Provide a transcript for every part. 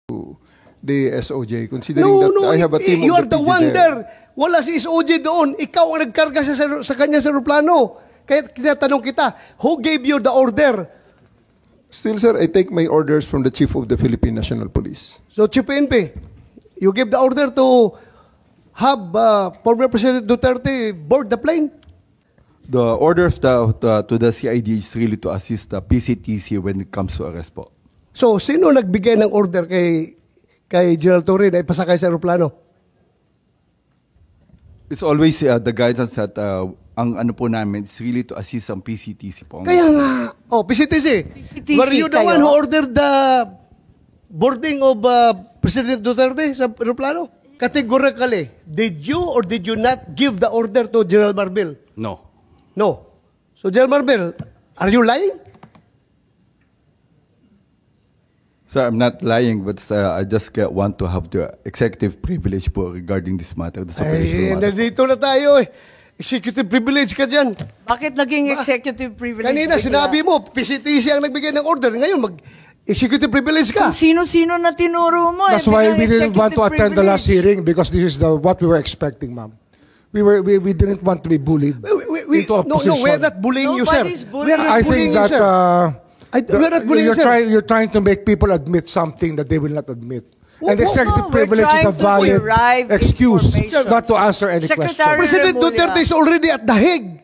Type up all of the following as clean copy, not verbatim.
the SOJ, considering that I have a team you of are the PG one there. there. Wala si SOJ doon. Ikaw ang nagkarga sa kanya sa aeroplano. Kaya tinatanong kita, who gave you the order? Still, sir, I take my orders from the Chief of the Philippine National Police. So, Chief PNP, you gave the order to have former President Duterte board the plane? The order of to the CID is really to assist the PCTC when it comes to arrest po. So, sino nagbigay ng order kay General Torre na ipasakay sa aeroplano? It's always the guidance that ang ano po namin is really to assist ang PCTC po. Kaya nga, PCTC. Were you the one who ordered the boarding of President Duterte sa aeroplano? Categorically, did you or did you not give the order to General Marbil? No. No. So, General Marbil, are you lying? Sir, I'm not lying, but I just want to have the executive privilege po regarding this matter. This operational matter. Nandito na tayo eh. Executive privilege ka dyan. Bakit naging executive privilege? Kanina sinabi mo, PCTC ang nagbigay ng order. Ngayon, executive privilege ka. Kung sino-sino na tinuro mo. That's why we didn't want to attend the last hearing, because this is what we were expecting, ma'am. We didn't want to be bullied into a position. No, we're not bullying you, sir. We're not I bullying think you, sir. We're not bullying you, sir. You're trying to make people admit something that they will not admit. And executive privilege is a valid excuse not to answer any question. President Duterte is already at The Hague.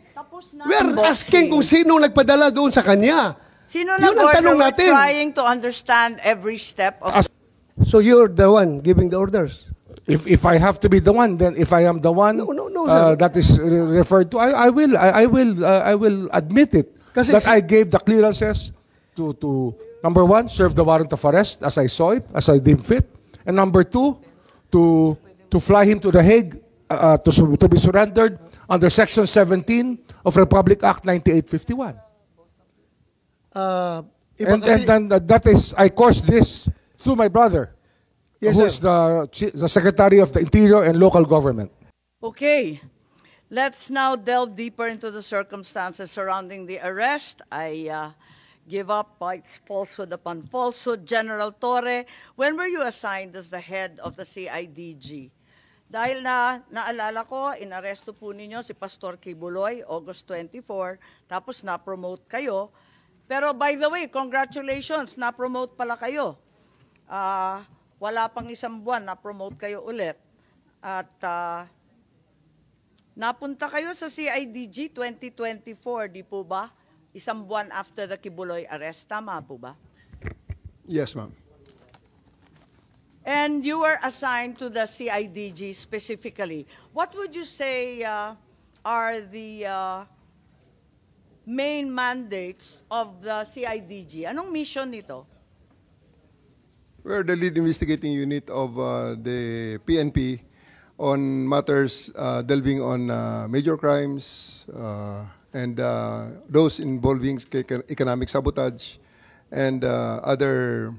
We're asking kung sino nagpadala doon sa kanya. Sino nag-order? We're trying to understand every step of... So you're the one giving the orders? If I have to be the one, then if I am the one sir. that is referred to, I will admit it. That I gave the clearances to number one, serve the warrant of arrest as I saw it, as I deemed fit, and number two, to fly him to The Hague to be surrendered under Section 17 of Republic Act 9851. And that is, I caused this through my brother. Yes, who is the Secretary of the Interior and Local Government. Okay. Let's now delve deeper into the circumstances surrounding the arrest. I give up its falsehood upon falsehood. General Torre, when were you assigned as the head of the CIDG? Dahil naalala ko, inaresto po ninyo si Pastor Kibuloy, August 24, tapos na-promote kayo. Pero by the way, congratulations, na-promote pala kayo. Wala pang isang buwan, na-promote kayo ulit. At napunta kayo sa CIDG 2024, di po ba? Isang buwan after the Kibuloy arrest. Tama po ba? Yes, ma'am. And you were assigned to the CIDG specifically. What would you say are the main mandates of the CIDG? Anong mission nito? We're the lead investigating unit of the PNP on matters delving on major crimes and those involving economic sabotage and other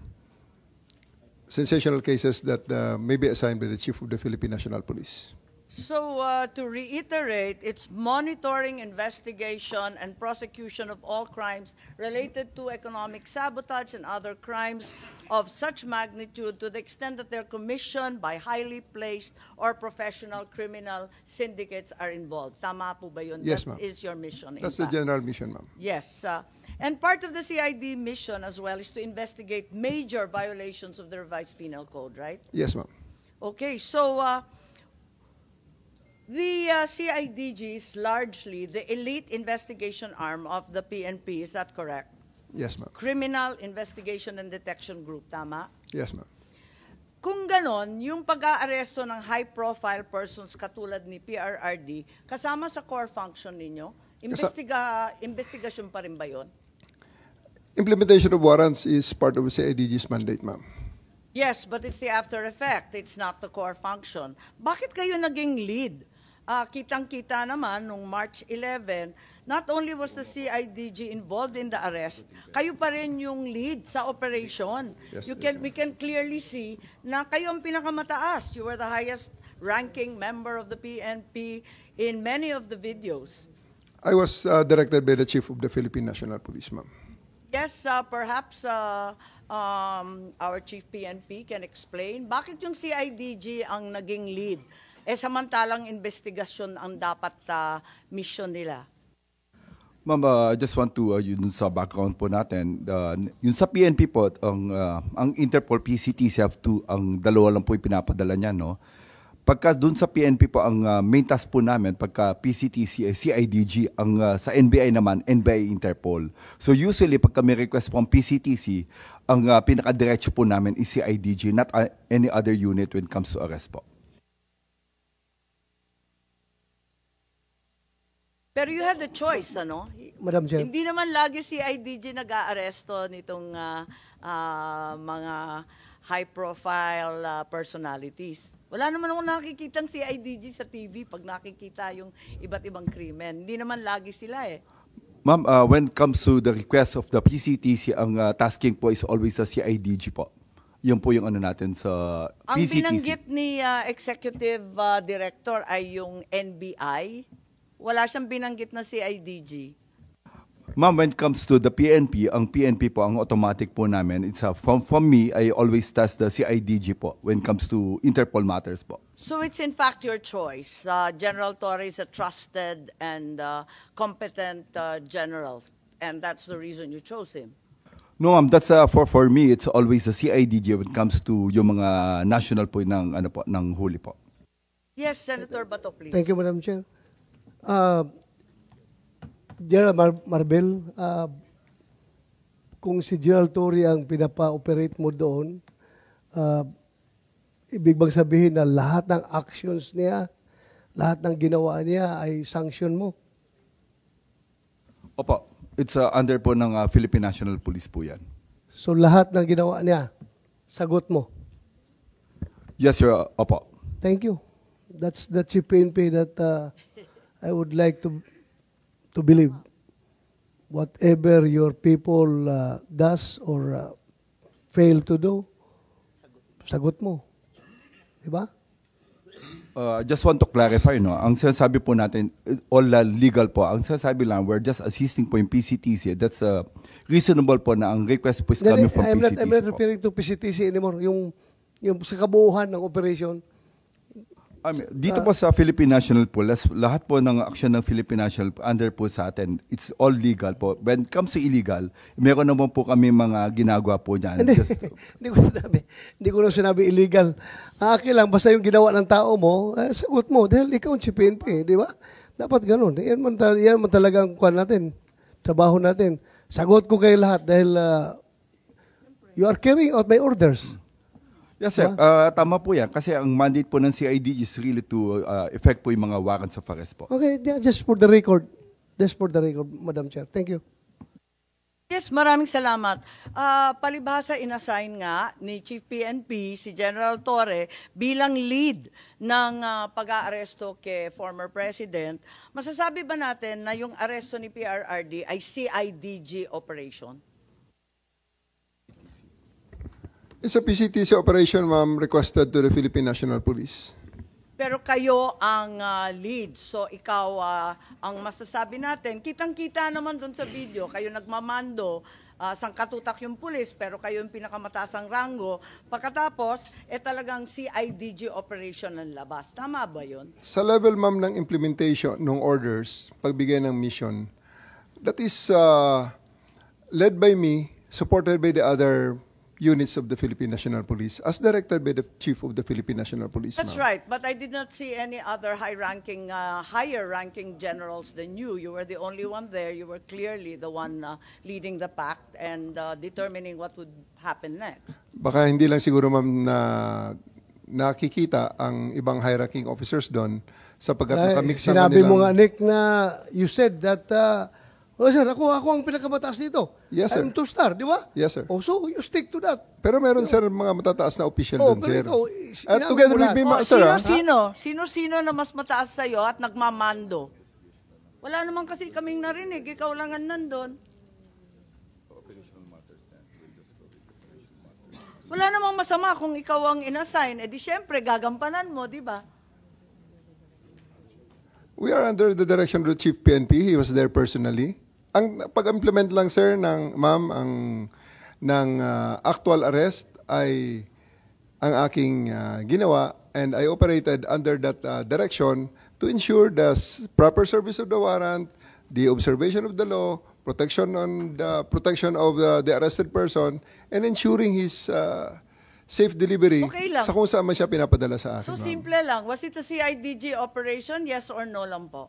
sensational cases that may be assigned by the Chief of the Philippine National Police. So to reiterate, it's monitoring, investigation, and prosecution of all crimes related to economic sabotage and other crimes of such magnitude to the extent that they're commissioned by highly placed or professional criminal syndicates are involved. Tama po ba yun? Yes, ma'am. That is your mission. That's the general mission, ma'am. Yes. And part of the CID mission as well is to investigate major violations of the revised penal code, right? Yes, ma'am. Okay, so the CIDG is largely the elite investigation arm of the PNP, is that correct? Yes, ma'am. Criminal Investigation and Detection Group, tama? Yes, ma'am. Kung ganon, yung pag-aaresto ng high-profile persons katulad ni PRRD, kasama sa core function ninyo, investigasyon pa rin ba yun? Implementation of warrants is part of the CIDG's mandate, ma'am. Yes, but it's the after effect. It's not the core function. Bakit kayo naging lead? Kitang-kita naman, nung March 11, not only was the CIDG involved in the arrest, kayo pa rin yung lead sa operation. Yes, We can clearly see na kayo ang pinakamataas. You were the highest ranking member of the PNP in many of the videos. I was directed by the Chief of the Philippine National Police, ma'am. Yes, perhaps our Chief PNP can explain bakit yung CIDG ang naging lead, samantalang investigasyon ang dapat mission nila. Ma'am, I just want to, yun sa background po natin, yun sa PNP po, ang Interpol, PCTC have to, ang dalawa lang po ipinapadala niya, no? Pagka dun sa PNP po, ang main task po namin, pagka PCTC, CIDG, ang sa NBI naman, NBI Interpol. So usually, pagka may request po ang PCTC, ang pinaka-diretso po namin is CIDG, not any other unit when it comes to arrest po. Pero you had the choice, ano? Madam Chair. Hindi naman lagi CIDG nag-aaresto nitong mga high-profile personalities. Wala naman akong nakikitang CIDG sa TV pag nakikita yung iba't ibang krimen. Hindi naman lagi sila eh. Ma'am, when it comes to the request of the PCTC, ang tasking po is always sa CIDG po. Yun po yung ano natin sa Ang PCTC. binanggit ni Executive Director ay yung NBI. Wala siyang binanggit na CIDG. Ma'am, when it comes to the PNP, ang PNP po, ang automatic po namin, it's from me, I always task the CIDG po when it comes to Interpol matters po. So it's in fact your choice. General Torre is a trusted and competent general, and that's the reason you chose him. No, ma'am, that's for me, it's always the CIDG when it comes to yung mga national po ng, ano po, ng huli po. Yes, Senator Bato, please. Thank you, Madam Chair. General Marbel, kung si General Torre ang pinapa-operate mo doon, ibig bang sabihin na lahat ng actions niya, lahat ng ginawa niya ay sanction mo? Opo, it's under po ng Philippine National Police po yan. So lahat ng ginawa niya, sagot mo? Yes, sir. Opo. Thank you. That's the PNP that I would like to believe. Whatever your people does or fail to do, sagot mo. Diba? Just want to clarify, no? Ang sinasabi po natin, all legal po. Ang sinasabi lang, we're just assisting po yung PCTC. That's reasonable po na ang request po is coming from PCTC I'm not referring to PCTC anymore. Yung sa kabuuhan ng operation. Dito po sa Philippine National Police, lahat po ng action ng Philippine National under po sa atin, it's all legal po. When it comes to illegal, meron naman po kami mga ginagawa po dyan. Hindi ko na sinabi illegal. Akin lang, basta yung ginawa ng tao mo, sagot mo. Dahil ikaw si PNP, di ba? Dapat ganun. Yan man talagang kuwan natin, trabaho natin. Sagot ko kayo lahat dahil you are carrying out my orders. Yes, sir. Tama po yan. Kasi ang mandate po ng CID is really to effect po yung mga warrants of arrest po. Okay, yeah, just for the record. Just for the record, Madam Chair. Thank you. Yes, maraming salamat. Palibhasa inassign nga ni Chief PNP si General Torre bilang lead ng pag-aaresto kay former President. Masasabi ba natin na yung aresto ni PRRD ay CIDG operation? It's a PCTC operation, ma'am, requested to the Philippine National Police. Pero kayo ang lead. So ikaw ang masasabi natin. Kitang-kita naman doon sa video, kayo nagmamando, sangkatutak yung pulis, pero kayo yung pinakamatasang rango. Pagkatapos, talagang CIDG operation ng labas. Tama ba yun? Sa level, ma'am, ng implementation ng orders, pagbigay ng mission, that is led by me, supported by the other units of the Philippine National Police, as directed by the Chief of the Philippine National Police. That's right, but I did not see any other higher-ranking generals than you. You were the only one there. You were clearly the one leading the pack and determining what would happen next. Baka hindi lang siguro, ma'am, na nakikita ang ibang high-ranking officers doon sapagkat nakamix ang sinabi kanilang... mo nga, Nick, na you said that oh, sir, ako ang pinakamataas dito. Yes, sir. I'm two-star, di ba? Yes, sir. Oh, so you stick to that. Pero meron, sir, mga matataas na official doon, pero sir. ikaw, At together with me, sir, Sino-sino na mas mataas sa'yo at nagmamando? Wala naman kasi kaming narinig. Ikaw lang ang nandun. Wala namang masama kung ikaw ang inassign. Di syempre, gagampanan mo, di ba? We are under the direction of the Chief PNP. He was there personally. ang pag-implement lang, sir, ng actual arrest ay ang aking ginawa, and I operated under that direction to ensure the proper service of the warrant, the observation of the law, protection of the arrested person, and ensuring his safe delivery Okay lang. sa kung saan man siya pinapadala sa akin. So ma'am. simple lang. Was it a CIDG operation? Yes or no lang po?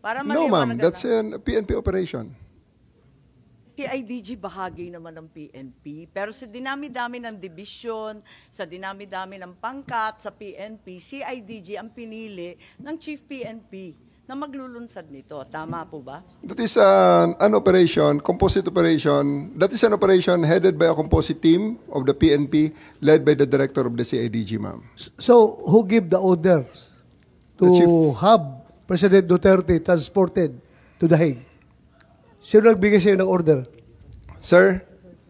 Para No, ma'am. maliwanag That's na. a PNP operation. CIDG bahagi naman ng PNP, pero sa dinami-dami ng division, sa dinami-dami ng pangkat sa PNP, CIDG ang pinili ng Chief PNP na maglulunsad nito. Tama po ba? That is an operation, composite operation. That is an operation headed by a composite team of the PNP, led by the director of the CIDG, ma'am. So, who gave the orders to The chief. have President Duterte transported to The Hague? Sino nagbigay sa'yo ng order? Sir,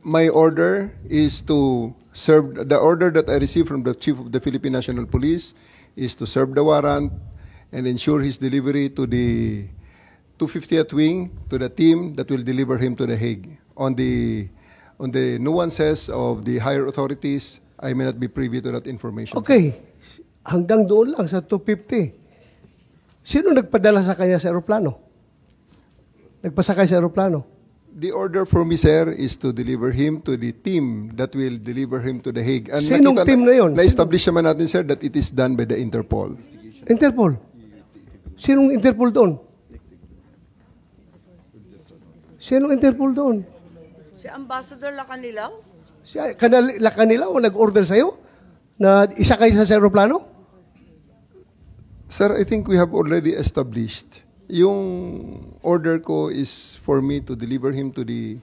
my order is to serve, the order that I received from the Chief of the Philippine National Police is to serve the warrant and ensure his delivery to the 250th Wing, to the team that will deliver him to The Hague. On the nuances of the higher authorities, I may not be privy to that information. Okay. Hanggang doon lang sa 250. Sino nagpadala sa kanya sa aeroplano? Nagpasakay sa aeroplano? The order for me, sir, is to deliver him to the team that will deliver him to The Hague. And Sinong team na yun? Na-establish naman natin, sir, that it is done by the Interpol. Interpol. Sinong Interpol doon? Sinong Interpol doon? Si Ambassador Lacanilaw? Kanila o nag-order sa'yo na isakay sa aeroplano? Sir, I think we have already established. Yung order ko is for me to deliver him to the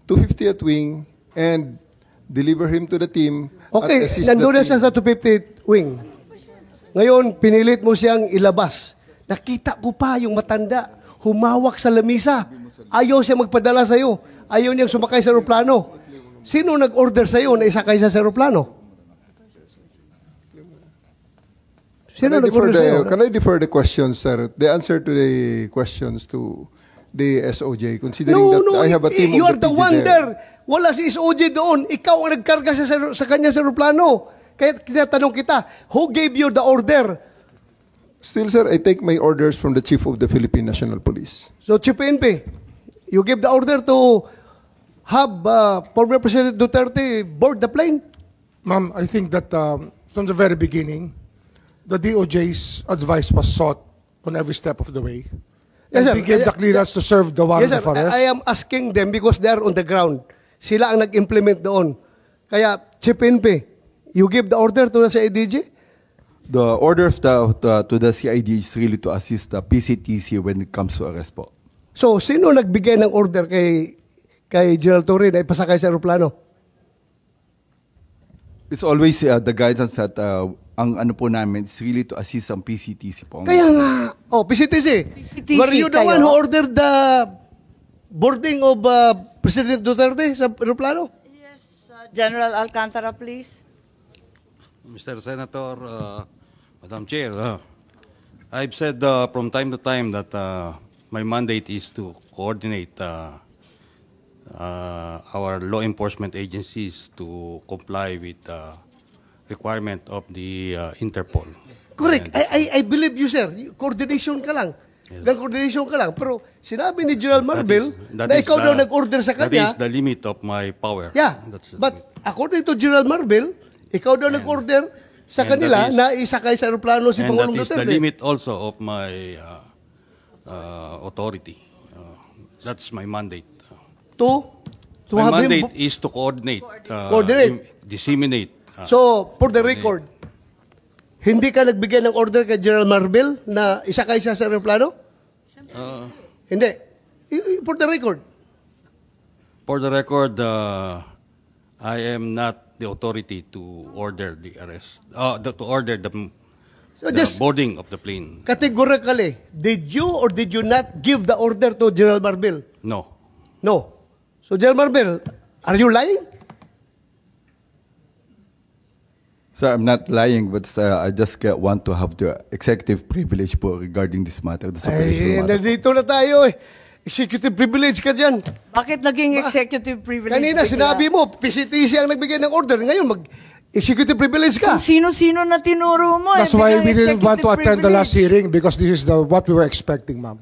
250th Wing and deliver him to the team. Okay, at assist the nandun na team. siya sa 250th Wing. Ngayon, pinilit mo siyang ilabas. Nakita ko pa yung matanda, humawak sa lamisa. Ayaw siya magpadala sa'yo. Ayaw niyang sumakay sa aeroplano. Sino nag-order sa'yo na isakay siya sa aeroplano? Sino nag-order sa'yo? Can I defer the questions, sir? The answer to the questions to the SOJ, considering that I have a team you of are the the PG one there. there. Wala si SOJ doon. Ikaw ang nagkarga sa kanya sa aeroplano. Kaya tinatanong kita, who gave you the order? Still, sir, I take my orders from the Chief of the Philippine National Police. So, Chief PNP, you give the order to have former President Duterte board the plane? Ma'am, I think that from the very beginning, the DOJ's advice was sought on every step of the way. Yes, sir. And we gave the clearance to serve the warrant Yes, sir. of arrest. I am asking them because they are on the ground. Sila ang nag-implement doon. Kaya, Chief PNP, you give the order to the CIDG? The order of to the CID is really to assist the PCTC when it comes to arrest po. So, sino nagbigay ng order kay General Torre na ipasakay sa aeroplano? It's always the guidance that ang ano po namin is really to assist ang PCTC po. Kaya nga, PCTC. PCTC Were you the kayo? one who ordered the boarding of President Duterte sa aeroplano? Yes, General Alcantara, please. Mr. Senator, Madam Chair, I've said from time to time that my mandate is to coordinate our law enforcement agencies to comply with requirement of the Interpol. Correct. And, I believe you, sir. Coordination ka lang. Coordination ka lang. Pero sinabi ni General Marvel that na is ikaw the- daw nag-order sa That kanya. is the limit of my power. Yeah. That's the But limit. according to General Marvel, ikaw daw nag-order sa and kanila that is- na isakay sa aeroplano si And that Pangulong is the Duterte. limit also of my authority. That's my mandate. To My have mandate him. is to coordinate, Coordinate. disseminate. So, for the record, hindi ka nagbigay ng order kay General Marvel na isakay siya sa aeroplano? Hindi. For the record. For the record, I am not the authority to order the arrest, to order the So just boarding of the plane. categorically, did you or did you not give the order to General Marvel? No. No. So, General Marvel, are you lying? So I'm not lying, but I just want to have the executive privilege po regarding this matter. This Ay, operational matter. nandito na tayo eh. Executive privilege ka dyan. Bakit naging executive privilege? Kanina bigla? sinabi mo, PCTC ang nagbigay ng order. Ngayon, executive privilege ka. Kung sino-sino na tinuro mo. That's why we didn't want to executive attend the last privilege. hearing because this is what we were expecting, ma'am.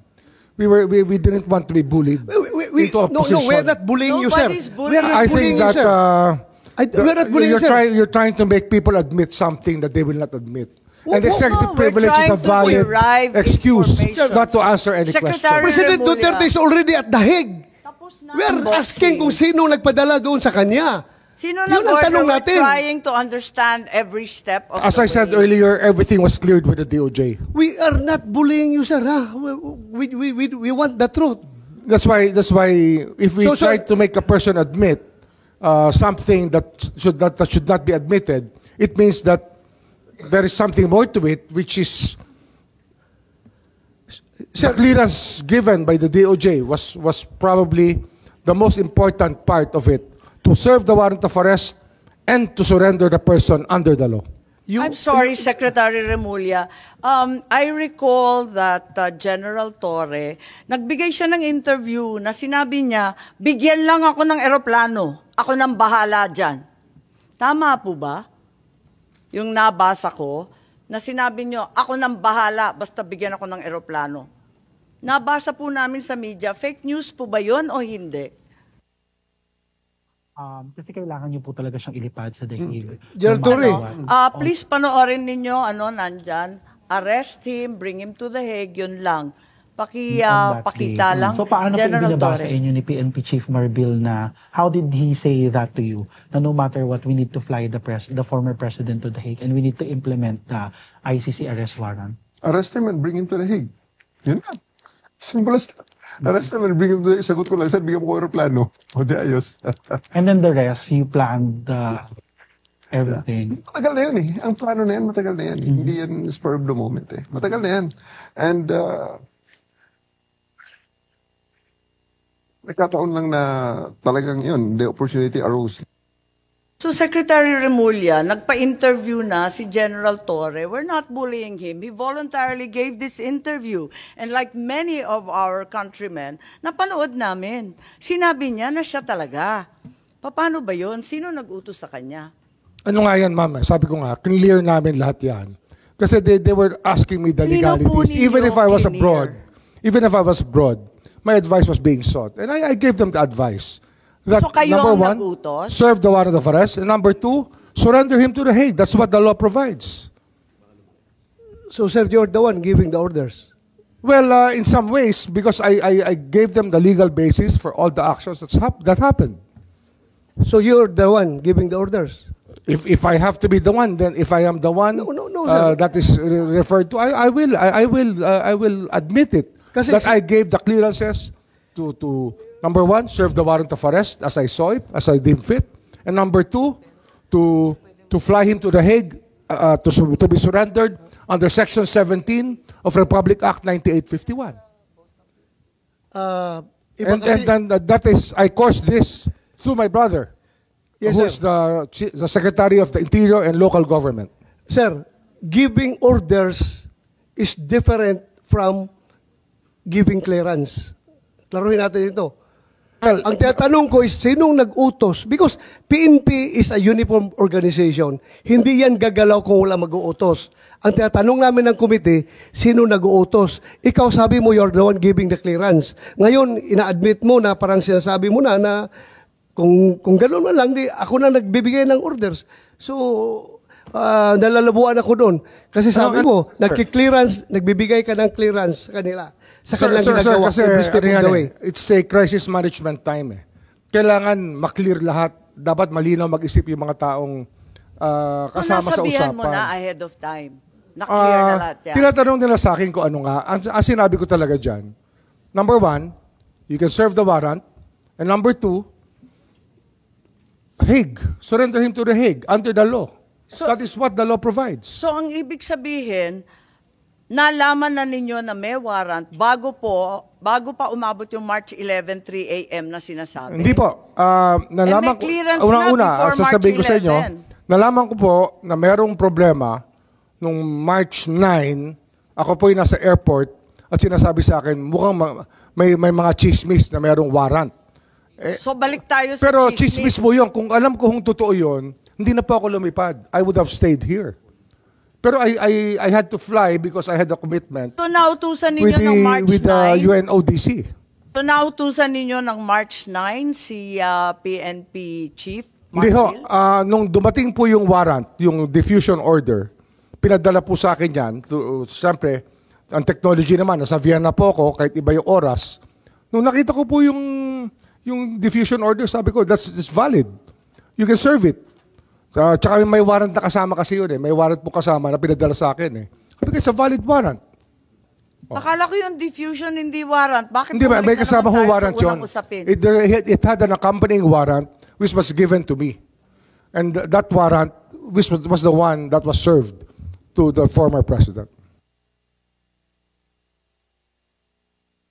We didn't want to be bullied into a position. No, we're not bullying you, sir. Nobody's bullying. We're not I bullying think you, that sir. We're not bullying you, sir. you're trying to make people admit something that they will not admit. And No, executive no, we're privilege is a trying to valid derive excuse information. not to answer any Secretary question. President Remulla. Duterte is already at The Hague. Tapos na We're ang asking boxing. kung sino nagpadala doon sa kanya. Sino Yun ang nag-order? tanong We're natin. trying to understand every step of As the I said way. earlier, everything was cleared with the DOJ. We are not bullying you, sir. Ha? We want the truth. That's why if we So, try sir- to make a person admit something that should not be admitted, it means that there is something more to it, which is the clearance given by the DOJ was probably the most important part of it, to serve the warrant of arrest and to surrender the person under the law. I'm sorry, Secretary Remulla. I recall that General Torre, nagbigay siya ng interview na sinabi niya, bigyan lang ako ng eroplano. Ako nang bahala dyan. Tama po ba? Yung nabasa ko, na sinabi niyo, ako nang bahala, basta bigyan ako ng eroplano. Nabasa po namin sa media, fake news po ba yun o hindi? Kasi kailangan niyo po talaga siyang ilipad sa dahil. General Torre. Please panoorin ninyo, nandyan, arrest him, bring him to the Hague, yun lang. Pakita lang. So paano po General ibinabasa Torre. inyo ni PNP Chief Marbil na how did he say that to you? Na no matter what, we need to fly the former president to the Hague and we need to implement the ICC arrest warrant. Arrest him and bring him to the Hague. Yun na. Simple as that. Arrest him and bring him to the Hague. Sagot ko lang, sir, bigyan mo ko aeroplano. O di ayos. And then the rest, you planned everything. Matagal na yun eh. Ang plano na yan, matagal na yan. Hindi yan spur of the moment eh. Matagal na yan. And nagkataon lang na talagang yun, the opportunity arose. So Secretary Remulla, nagpa-interview na si General Torre. We're not bullying him. He voluntarily gave this interview. And like many of our countrymen, napanood namin. Sinabi niya na siya talaga. Paano ba yun? Sino nag-utos sa kanya? Ano nga yan, ma'am? Sabi ko nga, clear namin lahat yan. Kasi they were asking me the Linaw po legalities. ninyo, Even if I was clear. abroad, my advice was being sought. And I gave them the advice. That So kayo number ang one, nag-utos? serve the warrant of arrest. And number two, surrender him to the Hague. That's what the law provides. So, sir, you're the one giving the orders. Well, in some ways, because I gave them the legal basis for all the actions that happened. So, you're the one giving the orders. If I have to be the one, then if I am the one No, sir. that is referred to, I will admit it. Kasi that I gave the clearances to number one, serve the warrant of arrest as I saw it, as I deemed fit, and number two, to fly him to the Hague to be surrendered under Section 17 of Republic Act 9851. And that is, I caused this through my brother, Yes, who sir. is the Secretary of the Interior and Local Government. Sir, giving orders is different from giving clearance. Klaruhin natin ito. Well, Ang tinatanong ko is, sinong nag-utos? Because PNP is a uniform organization. Hindi yan gagalaw kung wala mag-uutos. Ang tinatanong namin ng committee, sino nag-uutos? Ikaw sabi mo, you're the one giving the clearance. Ngayon, ina-admit mo na parang sinasabi mo na kung gano'n man lang, ako na nagbibigay ng orders. So, nalalabuan ako doon. Kasi sabi mo, nagki-clearance, nagbibigay ka ng clearance sa kanila. Sa kanilang ginagawa. kasi every step of the way. it's a crisis management time eh. Kailangan maklear lahat. Dapat malinaw mag-isip yung mga taong kasama sa nasabihan usapan. mo na ahead of time. Na-clear na lahat yan. Tinatanong nila sa akin kung ano nga. Ang sinabi ko talaga dyan, number one, you can serve the warrant. And number two, Hague. Surrender him to the Hague under the law. So- That is what the law provides. So ang ibig sabihin, nalaman na ninyo na may warrant bago pa umabot yung March 11, 3 a.m. na sinasabi. Hindi po. Nalaman may clearance ko, na una, before sasabihin ko March sa inyo, 11. nalaman ko po na mayroong problema nung March 9, ako po nasa airport at sinasabi sa akin, mukhang may mga chismis na mayroong warrant. So balik tayo sa Pero chismis. chismis mo yun. Kung alam ko kung totoo yun, hindi na po ako lumipad. I would have stayed here. Pero I had to fly because I had a commitment So nautusan ninyo with ng March the 9. UNODC. So nautusan ninyo ng March 9 si PNP Chief Hindi ho, Marbil? nung dumating po yung warrant, yung diffusion order, pinadala po sa akin yan. Siyempre, ang technology naman, nasa Vienna po ako, kahit iba yung oras. Nung nakita ko po yung diffusion order, sabi ko, that's valid. You can serve it. Tsaka may warrant na kasama kasi yun eh. May warrant po kasama na pinadala sa akin eh. Sabi ko, it's a valid warrant. Akala ko yung diffusion hindi warrant. Bakit Hindi ba, may bumalik na kasama naman ho tayo warrant sa unang yun. usapin? It had an accompanying warrant which was given to me. And that warrant which was the one that was served to the former president.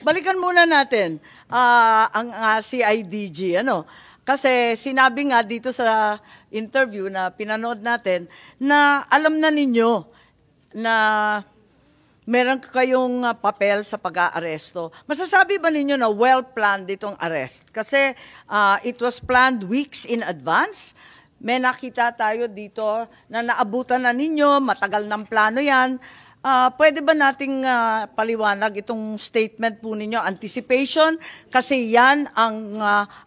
Balikan muna natin ang CIDG. Kasi sinabi nga dito sa interview na pinanood natin na alam na ninyo na meron kayong papel sa pag-aaresto. Masasabi ba ninyo na well-planned itong arrest? Kasi it was planned weeks in advance. May nakita tayo dito na naabutan na ninyo, matagal ng plano yan. Pwede ba nating paliwanag itong statement po ninyo, anticipation? Kasi yan ang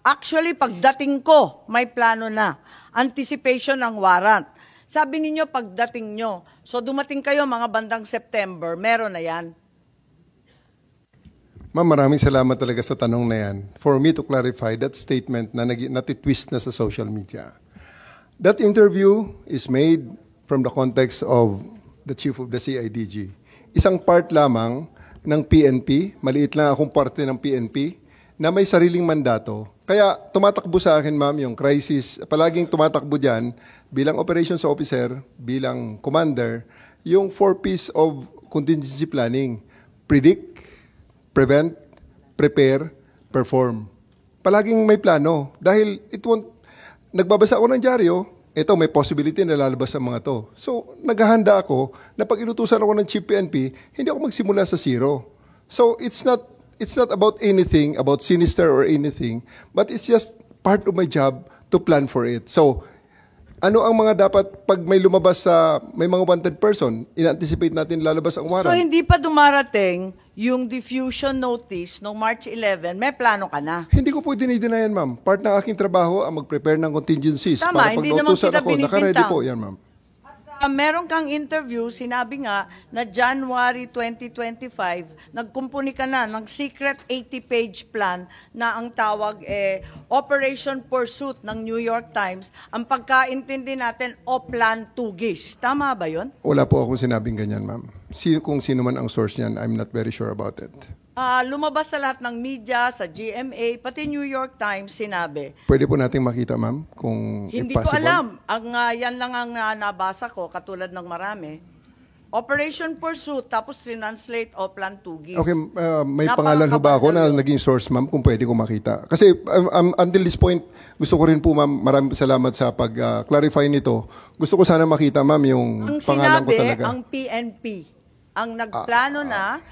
actually pagdating ko, may plano na. Anticipation ng warrant. Sabi ninyo pagdating nyo. So dumating kayo mga bandang September, meron na yan. Ma'am, maraming salamat talaga sa tanong na yan. For me to clarify that statement na natitwist na sa social media. That interview is made from the context of the chief of the CIDG. Isang part lamang ng PNP, maliit lang akong parte ng PNP, na may sariling mandato. Kaya tumatakbo sa akin, ma'am, yung crisis, palaging tumatakbo dyan, bilang operations officer, bilang commander, yung 4 P's of contingency planning. Predict, prevent, prepare, perform. Palaging may plano. Dahil nagbabasa ako ng dyaryo, ito, may possibility na lalabas ang mga to. So, naghahanda ako na pag inutusan ako ng Chief PNP, hindi ako magsimula sa zero. So, it's not about anything, about sinister or anything, but it's just part of my job to plan for it. So, ano ang mga dapat pag may lumabas may mga wanted person, in-anticipate natin lalabas ang warrant. So hindi pa dumarating yung diffusion notice noong March 11, may plano ka na. Hindi ko po dinidinayan, ma'am. Part ng aking trabaho ang mag-prepare ng contingencies. Tama, para pag hindi naman nautusan kita ako, naka-ready binibintang. po yan, ma'am. Meron kang interview, sinabi nga na January 2025, nagkumpuni ka na ng secret 80-page plan na ang tawag Operation Pursuit ng New York Times. Ang pagkaintindi natin, Oplan Tugis. Tama ba yun? Wala po akong sinabing ganyan, ma'am. Kung sino man ang source niyan, I'm not very sure about it. Lumabas sa lahat ng media, sa GMA, pati New York Times sinabi. Pwede po nating makita, ma'am, kung Hindi if ko possible. alam. Yan lang ang nabasa ko, katulad ng marami. Operation Pursuit, tapos translate Oplan Tugis. Okay, may pangalan ho ba ako na naging source, ma'am, kung pwede ko makita? Kasi until this point, gusto ko rin po, ma'am, maraming salamat sa pag-clarify nito. Gusto ko sana makita, ma'am, yung ang pangalan ko talaga. ang PNP, ang nagplano na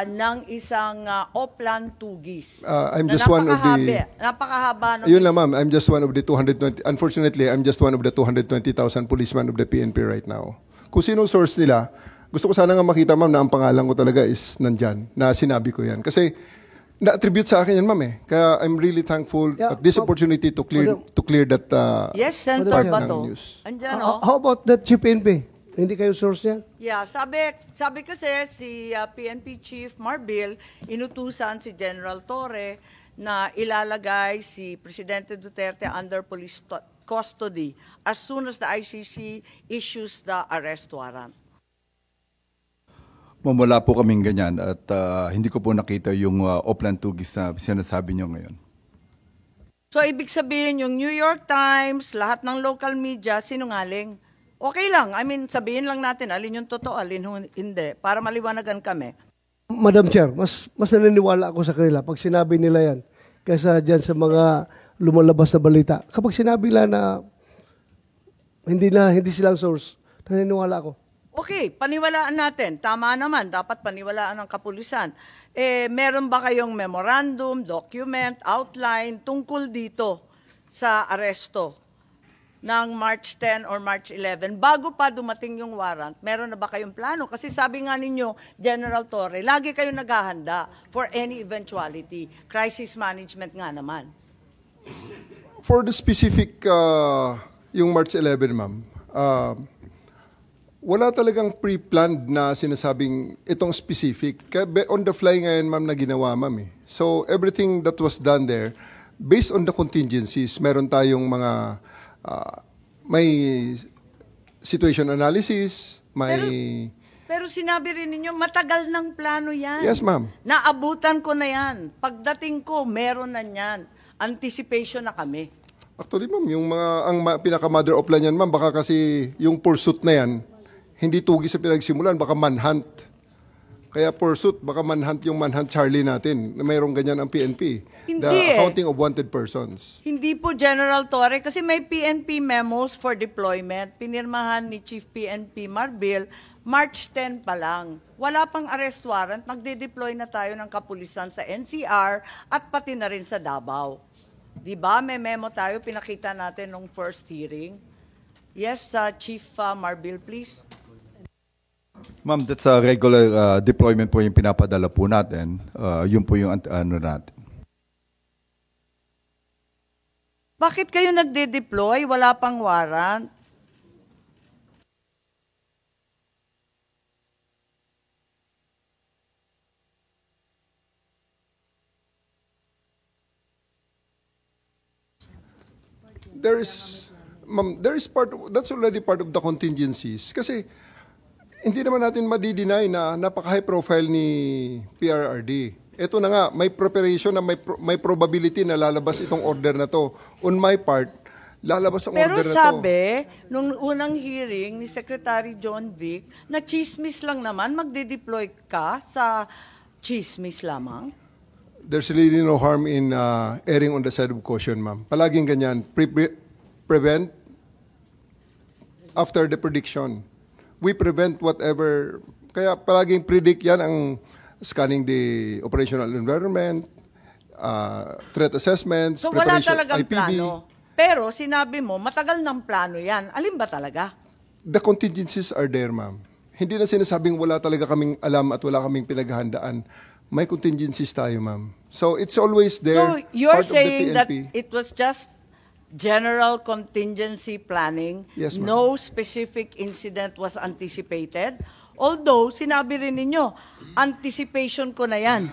ng isang Oplan Tugis. I'm just one of the... Napakahaba. Yun lang, ma'am. I'm just one of the 220... Unfortunately, I'm just one of the 220,000 policemen of the PNP right now. Kung sino source nila, gusto ko sana nga makita, ma'am, na ang pangalan ko talaga is nandyan, na sinabi ko yan. Kasi na-attribute sa akin yan, ma'am, eh. Kaya I'm really thankful at this opportunity to clear that Yes, Senator part ng Bato. news. Andyan, How about that Chief PNP? Hindi kayo source niya? Yeah, sabi kasi si PNP Chief Marbil, inutusan si General Torre na ilalagay si Presidente Duterte under police custody as soon as the ICC issues the arrest warrant. Wala po kaming ganyan at hindi ko po nakita yung Oplan Tugis na sinasabi nyo ngayon. So ibig sabihin yung New York Times, lahat ng local media, sinungaling. Okay lang, I mean sabihin lang natin alin yung totoo, alin hindi, para maliwanagan kami. Madam Chair, mas naniniwala ako sa kanila pag sinabi nila yan kaysa dyan sa mga lumalabas na balita. Kapag sinabi nila na hindi silang source, naniniwala ako. Okay, paniwalaan natin. Tama naman, dapat paniwalaan ng kapulisan. Meron ba kayong memorandum, document, outline tungkol dito sa aresto ng March 10 or March 11? Bago pa dumating yung warrant, meron na ba kayong plano? Kasi sabi nga ninyo, General Torre, lagi kayong naghahanda for any eventuality. Crisis management nga naman. For the specific, yung March 11, ma'am, wala talagang pre-planned na sinasabing itong specific. Kaya on the fly ngayon, ma'am, na ginawa, ma'am. So everything that was done there, based on the contingencies, meron tayong mga, may situation analysis, may... Pero sinabi rin ninyo, matagal ng plano yan. Yes, ma'am. Naabutan ko na yan. Pagdating ko, meron na yan. Anticipation na kami. Actually, ma'am, yung ang pinaka-mother of plan yan, ma'am, baka kasi yung pursuit na yan, hindi tugi sa pinagsimulan, baka manhunt. Kaya pursuit, baka manhunt yung manhunt Charlie natin, na mayroong ganyan ang PNP. Hindi The accounting of wanted persons. Hindi po, General Torre, kasi may PNP memos for deployment. Pinirmahan ni Chief PNP Marbil, March 10 pa lang. Wala pang arrest warrant, magde-deploy na tayo ng kapulisan sa NCR at pati na rin sa Davao. Diba? May memo tayo, pinakita natin nung first hearing. Yes, Chief Marbil, please. Ma'am, that's a regular deployment po yung pinapadala po natin. Yun po yung ano natin. Bakit kayo nagde-deploy? Wala pang warrant? That's already part of the contingencies. Kasi hindi naman natin madi-deny na napaka-high profile ni PRRD. Ito na nga, may preparation na may probability na lalabas itong order na to. On my part, lalabas ang order na to. Pero sabi, nung unang hearing ni Secretary John Vic, na chismis lang naman, magde-deploy ka sa chismis lamang? There's really no harm in erring on the side of caution, ma'am. Palaging ganyan. Prevent after the prediction. We prevent whatever, kaya palaging predict yan ang scanning the operational environment, threat assessments, so wala preparation, talagang IPB. plano. Pero sinabi mo, matagal ng plano yan. Alin ba talaga? The contingencies are there, ma'am. Hindi na sinasabing wala talaga kaming alam at wala kaming pinaghahandaan. May contingencies tayo, ma'am. So it's always there. So you're part of the saying that PNP. it was just general contingency planning, Yes, ma'am. no specific incident was anticipated. Although, sinabi rin ninyo, anticipation ko na yan.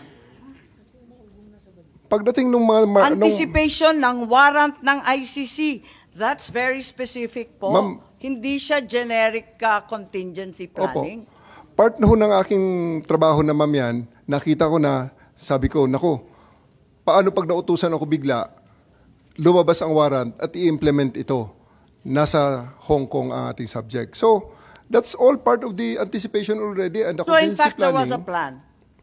Pagdating ng mga... Anticipation ng warrant ng ICC. That's very specific po. Ma'am, hindi siya generic contingency planning. Opo. Part na ho ng aking trabaho na, ma'am, yan, nakita ko na, sabi ko, naku, paano pag nautusan ako bigla, lumabas ang warrant at i-implement ito. Nasa Hong Kong ang ating subject. So, that's all part of the anticipation already and the So in contingency fact, there planning. was a plan.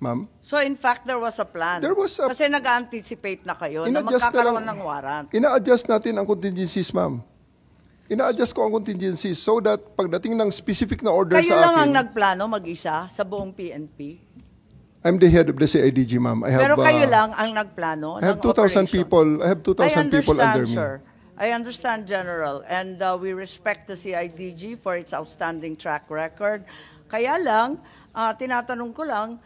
Ma'am? So in fact, there was a plan. There was a- Kasi nag-anticipate na kayo na In-adjust magkakaroon lang- ng warrant. Ina-adjust natin ang contingencies, ma'am. Ina-adjust ko ang contingencies so that pagdating ng specific na order Kayo sa lang ang akin, nagplano mag-isa sa buong PNP? I'm the head of the CIDG, ma'am. Pero kayo lang ang nagplano I have ng 2,000 operation. people. I have 2,000 people under me. Sir. I understand, General. And we respect the CIDG for its outstanding track record. Kaya lang, tinatanong ko lang,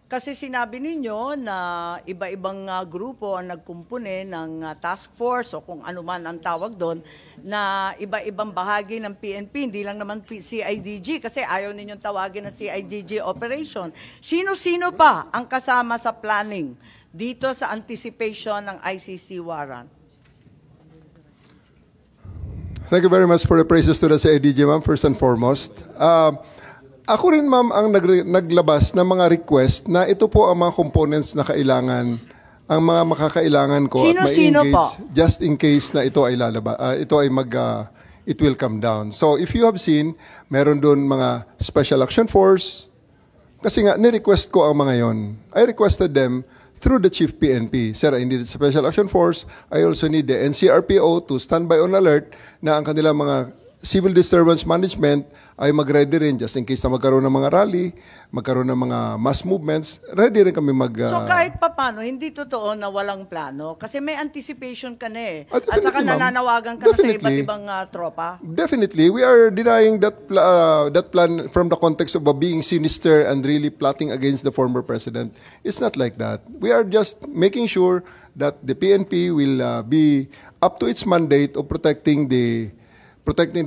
kasi sinabi ninyo na iba-ibang grupo ang nagkumpune ng task force o kung ano man ang tawag doon, na iba-ibang bahagi ng PNP, hindi lang naman CIDG, kasi ayaw ninyong tawagin na CIDG operation. Sino-sino pa ang kasama sa planning dito sa anticipation ng ICC warrant? Thank you very much for the praises to the CIDG, ma'am, first and foremost. Ako rin, ma'am, ang naglabas ng mga request na ito po ang mga components na kailangan, ang mga makakailangan ko at Sino-sino ma-engage po? just in case na ito ay it will come down. So if you have seen, meron doon mga Special Action Force, kasi nga, ni-request ko ang mga yon. I requested them through the Chief PNP. Sir, I need Special Action Force. I also need the NCRPO to stand by on alert na ang kanilang mga civil disturbance management ay mag-ready rin just in case na magkaroon ng mga rally, magkaroon ng mga mass movements, ready rin kami So kahit papano, hindi totoo na walang plano kasi may anticipation ka na eh. At definitely, saka ma'am. nananawagan ka na sa Definitely. iba't ibang tropa. Definitely, we are denying that plan from the context of being sinister and really plotting against the former president. It's not like that. We are just making sure that the PNP will be up to its mandate of protecting the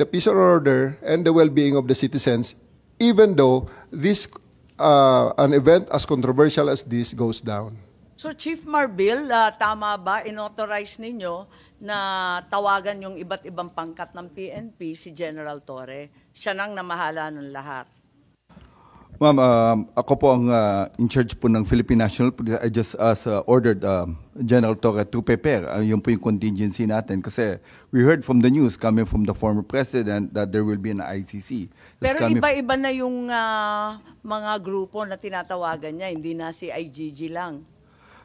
peace and order and the well-being of the citizens, even though this an event as controversial as this goes down. So Chief Marbil, tama ba inauthorize ninyo na tawagan yung iba't ibang pangkat ng PNP si General Torre? Siya nang namahala ng lahat. Ma'am, ako po ang in charge po ng Philippine National Police. I just ordered General Torre to prepare. Yun po yung contingency natin. Kasi we heard from the news coming from the former president that there will be an ICC. Pero iba-iba na yung mga grupo na tinatawagan niya, hindi na si IGG lang.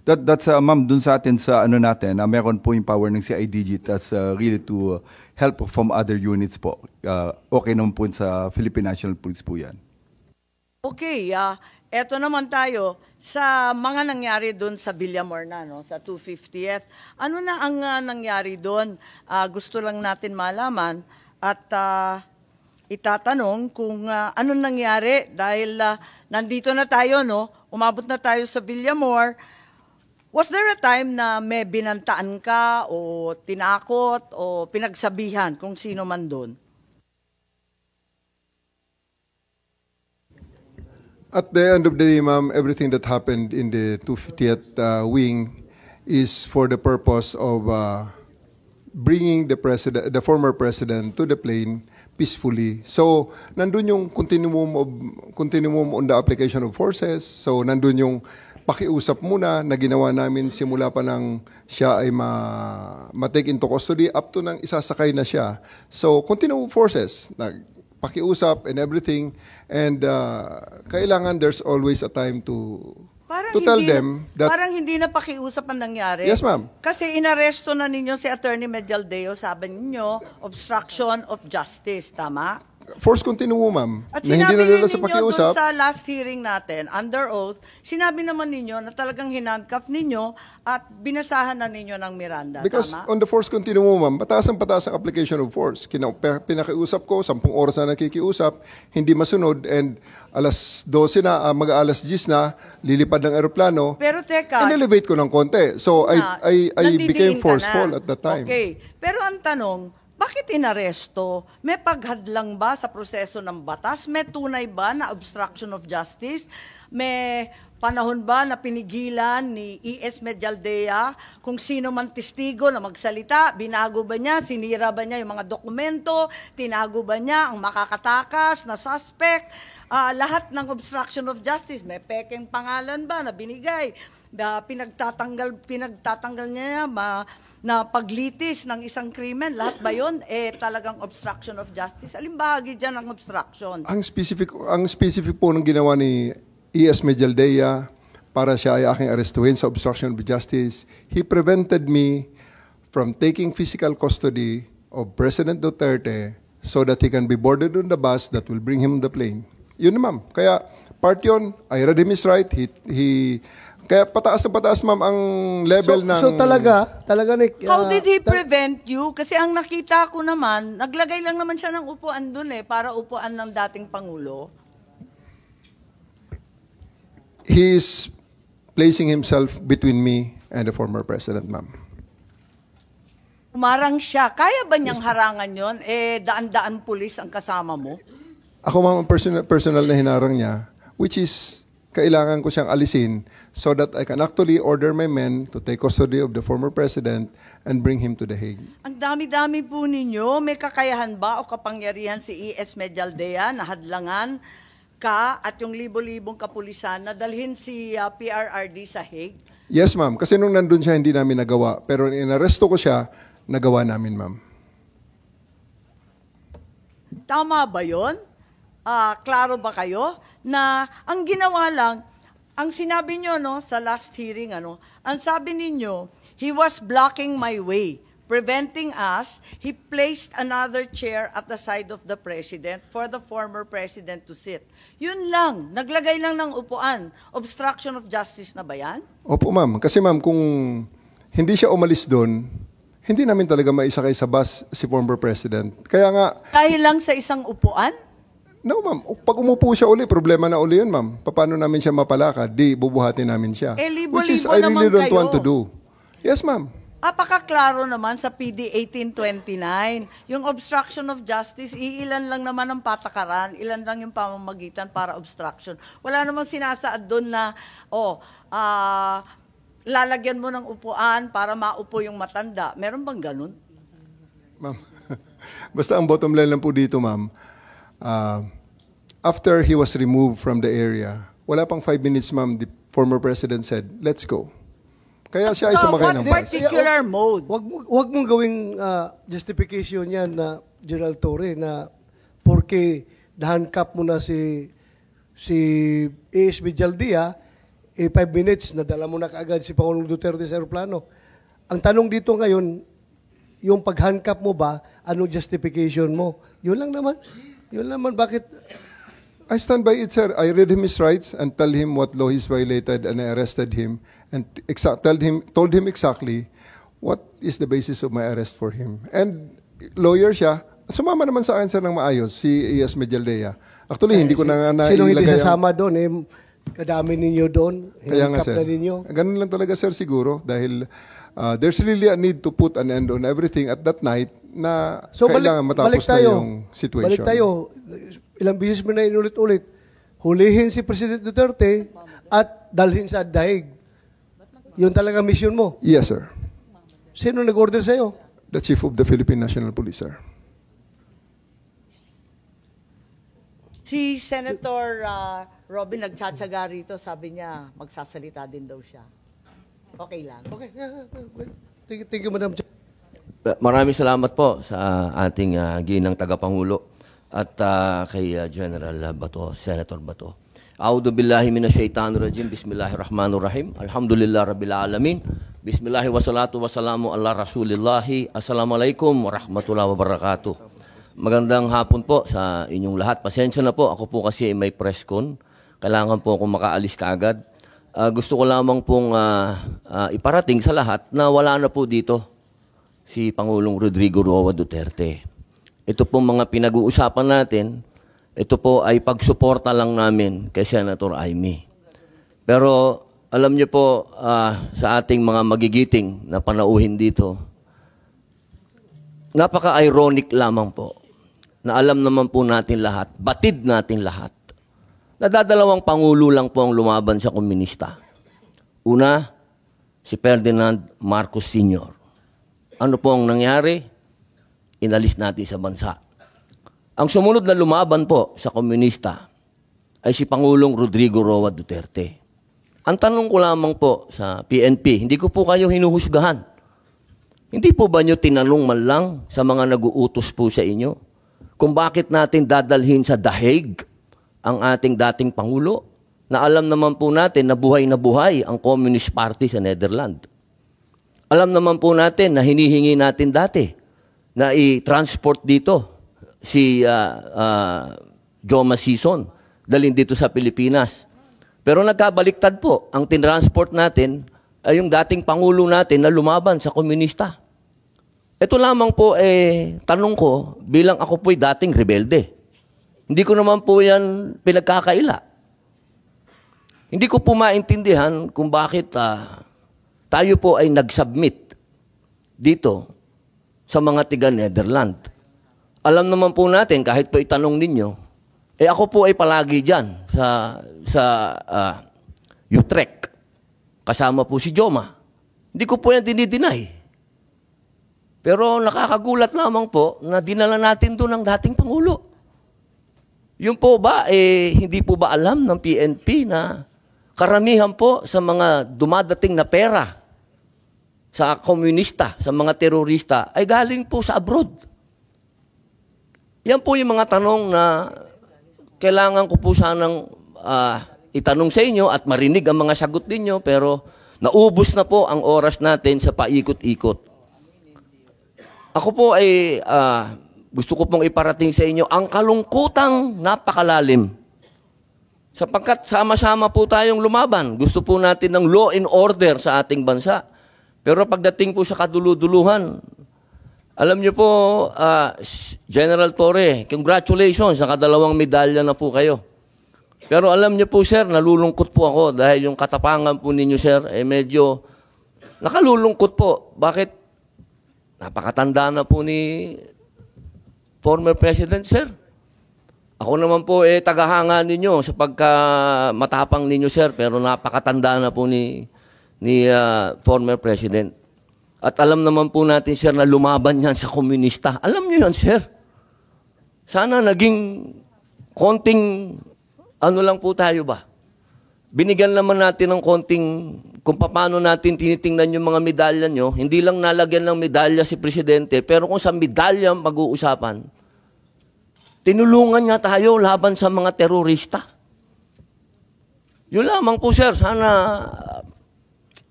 That's ma'am, dun sa atin sa ano natin, meron po yung power ng CIDG that's really to help from other units po. Okay naman po sa Philippine National Police po yan. Okay, eto naman tayo sa mga nangyari doon sa Villamor na, no, sa 250th. Ano na ang nangyari doon? Gusto lang natin malaman at itatanong kung ano nangyari dahil nandito na tayo, no? Umabot na tayo sa Villamor. Was there a time na may binantaan ka o tinakot o pinagsabihan kung sino man doon? At the end of the day, ma'am, everything that happened in the 250th wing is for the purpose of bringing the former president to the plane peacefully. So, nandun yung continuum on the application of forces. So, nandun yung pakiusap muna na ginawa namin simula pa nang siya ay ma-take into custody up to nang isasakay na siya. So, continuum forces, pakiusap and everything, and kailangan there's always a time to tell them that... Parang hindi na pakiusap ang nangyari. Yes, ma'am. Kasi inaresto na ninyo si Attorney Medialdeo, sabi ninyo, obstruction of justice, tama? Force continuum, ma'am. At Na hindi sinabi na nila ninyo sa pakiusap. doon sa last hearing natin, under oath, sinabi naman ninyo na talagang hinandcuff ninyo at binasahan na ninyo ng Miranda, Because tama? on the force continuum, ma'am, pataas ang application of force. Pinakiusap ko, 10 oras na nakikiusap, hindi masunod, and alas 12 na, mag-alas 10 na, lilipad ng aeroplano, Pero teka, in-elevate ko ng konti. So, I became nandidiin ka forceful na. at that time. Okay. Pero ang tanong, bakit inaresto? May paghadlang ba sa proseso ng batas? May tunay ba na obstruction of justice? May panahon ba na pinigilan ni E.S. Medialdea kung sino man testigo na magsalita? Binago ba niya? Sinira ba niya yung mga dokumento? Tinago ba niya ang makakatakas na suspect? Lahat ng obstruction of justice, may pekeng pangalan ba na binigay? Pinagtatanggal niya na paglitis ng isang krimen, lahat ba yun? Talagang obstruction of justice. Alin bahagi dyan ang obstruction? Ang specific po ng ginawa ni E.S. Medialdea para siya ay aking arestuhin sa obstruction of justice, he prevented me from taking physical custody of President Duterte so that he can be boarded on the bus that will bring him on the plane. Yun na, ma'am. Kaya part yun, I read him his right. Kaya pataas na pataas, ma'am, ang level ng... So talaga How did he prevent you? Kasi ang nakita ko naman, naglagay lang naman siya ng upuan dun para upuan ng dating Pangulo. He is placing himself between me and the former president, ma'am. Umarang siya. Kaya ba niyang harangan yon? Daan-daan pulis ang kasama mo? Ako, ma'am, personal na hinarang niya, which is kailangan ko siyang alisin so that I can actually order my men to take custody of the former president and bring him to The Hague. Ang dami-dami po ninyo. May kakayahan ba o kapangyarihan si E.S. Medialdea na hadlangan ka at yung libo-libong kapulisan na dalhin si PRRD sa Hague? Yes, ma'am. Kasi nung nandun siya, hindi namin nagawa. Pero inaresto ko siya, nagawa namin, ma'am. Tama ba yun? Klaro ba kayo na ang ginawa lang, ang sinabi nyo sa last hearing, ang sabi ninyo, he was blocking my way preventing us, he placed another chair at the side of the president for the former president to sit. Yun lang, naglagay lang ng upuan. Obstruction of justice na ba yan? Opo, ma'am. Kasi ma'am, kung hindi siya umalis doon, hindi namin talaga maisakay sa bus si former president. Kaya nga... Dahil lang sa isang upuan? No, ma'am. Pag umupo siya uli, problema na uli yun, ma'am. Paano namin siya mapalakad? Di, bubuhatin namin siya. Libo-libo Which is, I really naman don't kayo. want to do. Yes, ma'am. Apakaklaro naman sa PD 1829. Yung obstruction of justice, iilan lang naman ang patakaran, ilan lang yung pamamagitan para obstruction. Wala namang sinasaad doon na, lalagyan mo ng upuan para maupo yung matanda. Meron bang ganun? Ma'am, basta ang bottom line lang po dito, ma'am, after he was removed from the area, wala pang 5 minutes, ma'am, the former president said, let's go. Kaya siya ay sumakay ng What bus. particular mode? Wag mong gawing justification yan na General Torre na porque na-handcuff mo na si ASB Jaldia, 5 minutes, nadala mo na kaagad si Pangulong Duterte sa aeroplano. Ang tanong dito ngayon, yung pag-handcuff mo ba, anong justification mo? Yun lang naman. Yun lang naman, bakit? I stand by it, sir. I read him his rights and tell him what law he's violated and I arrested him and told him exactly what is the basis of my arrest for him. And lawyer siya, sumama naman sa akin, sir, ng maayos, si E.S. Medialdea. Actually, hindi ko na nga Sino hindi nailagay sasama doon? Kadami ninyo doon. Kaya nga, sir. Na ninyo. Ganun lang talaga, sir, siguro. Dahil there's really a need to put an end on everything at that night na kailangan matapos na yung situation. Balik tayo. Ilang beses mo na inulit-ulit. Hulihin si President Duterte at dalhin sa daig. Yun talaga mission mo. Yes, sir. Sino nag-order sa'yo? The Chief of the Philippine National Police, sir. Si Senator Robin nagtsatsaga rito, sabi niya magsasalita din daw siya. Okay lang. Okay. Thank you, Madam Chair. Maraming salamat po sa ating ginang tagapangulo at kay General Bato, Senator Bato. A'udhu billahi minasyaitanir rajim. Bismillahirrahmanirrahim. Alhamdulillah rabbil alamin. Bismillahi wassalatu wassalamu ala rasulillahi. Assalamualaikum warahmatullahi wabarakatuh. Magandang hapon po sa inyong lahat. Pasensya na po, ako po kasi may press con. Kailangan po akong makaalis kaagad. Gusto ko lamang pong iparating sa lahat na wala na po dito si Pangulong Rodrigo Roa Duterte. Ito po mga pinag-uusapan natin, ito po ay pagsuporta lang namin kay Senator Amy. Pero alam niyo po sa ating mga magigiting na panauhin dito, napaka-ironic lamang po na alam naman po natin lahat, batid natin lahat, nadadalawang pangulo lang po ang lumaban sa komunista. Una, si Ferdinand Marcos Sr. Ano po ang nangyari? Inalis natin sa bansa. Ang sumunod na lumaban po sa komunista ay si Pangulong Rodrigo Roa Duterte. Ang tanong ko lamang po sa PNP, hindi ko po kayo hinuhusgahan. Hindi po ba nyo tinanong man lang sa mga nag-uutos po sa inyo kung bakit natin dadalhin sa The Hague ang ating dating Pangulo na alam naman po natin na buhay ang Communist Party sa Netherlands. Alam naman po natin na hinihingi natin dati na i-transport dito si Joma Sison, dalhin dito sa Pilipinas. Pero nagkabaliktad po, ang tinransport natin ay yung dating Pangulo natin na lumaban sa komunista. Ito lamang po, tanong ko, bilang ako po'y dating rebelde. Hindi ko naman po yan pinagkakaila. Hindi ko po maintindihan kung bakit tayo po ay nag-submit dito sa mga tiga-Netherlands. Alam naman po natin, kahit po itanong ninyo, ako po ay palagi dyan sa Utrecht. Kasama po si Joma. Hindi ko po yan dinideny. Pero nakakagulat lamang po na dinala natin doon ang dating Pangulo. Yun po ba, hindi po ba alam ng PNP na karamihan po sa mga dumadating na pera sa komunista, sa mga terorista, ay galing po sa abroad. Yan po yung mga tanong na kailangan ko po sanang itanong sa inyo at marinig ang mga sagot ninyo, pero naubos na po ang oras natin sa paikot-ikot. Ako po ay gusto ko pong iparating sa inyo ang kalungkutang napakalalim. Sapagkat sama-sama po tayong lumaban. Gusto po natin ng law and order sa ating bansa. Pero pagdating po sa kaduluduluhan, alam niyo po, General Torre, congratulations, nakadalawang medalya na po kayo. Pero alam niyo po, sir, nalulungkot po ako dahil yung katapangan po ninyo, sir, medyo nakalulungkot po. Bakit? Napakatanda na po ni former President, sir. Ako naman po, tagahanga ninyo sa pagkamatapang ninyo, sir, pero napakatanda na po ni former President. At alam naman po natin, sir, na lumaban yan sa komunista. Alam niyo yan, sir. Sana naging konting, ano lang po tayo ba? Binigyan naman natin ng konting, kung paano natin tinitingnan yung mga medalya nyo, hindi lang nalagyan ng medalya si Presidente, pero kung sa medalya mag-uusapan, tinulungan niya tayo laban sa mga terorista. Yun lamang po, sir. Sana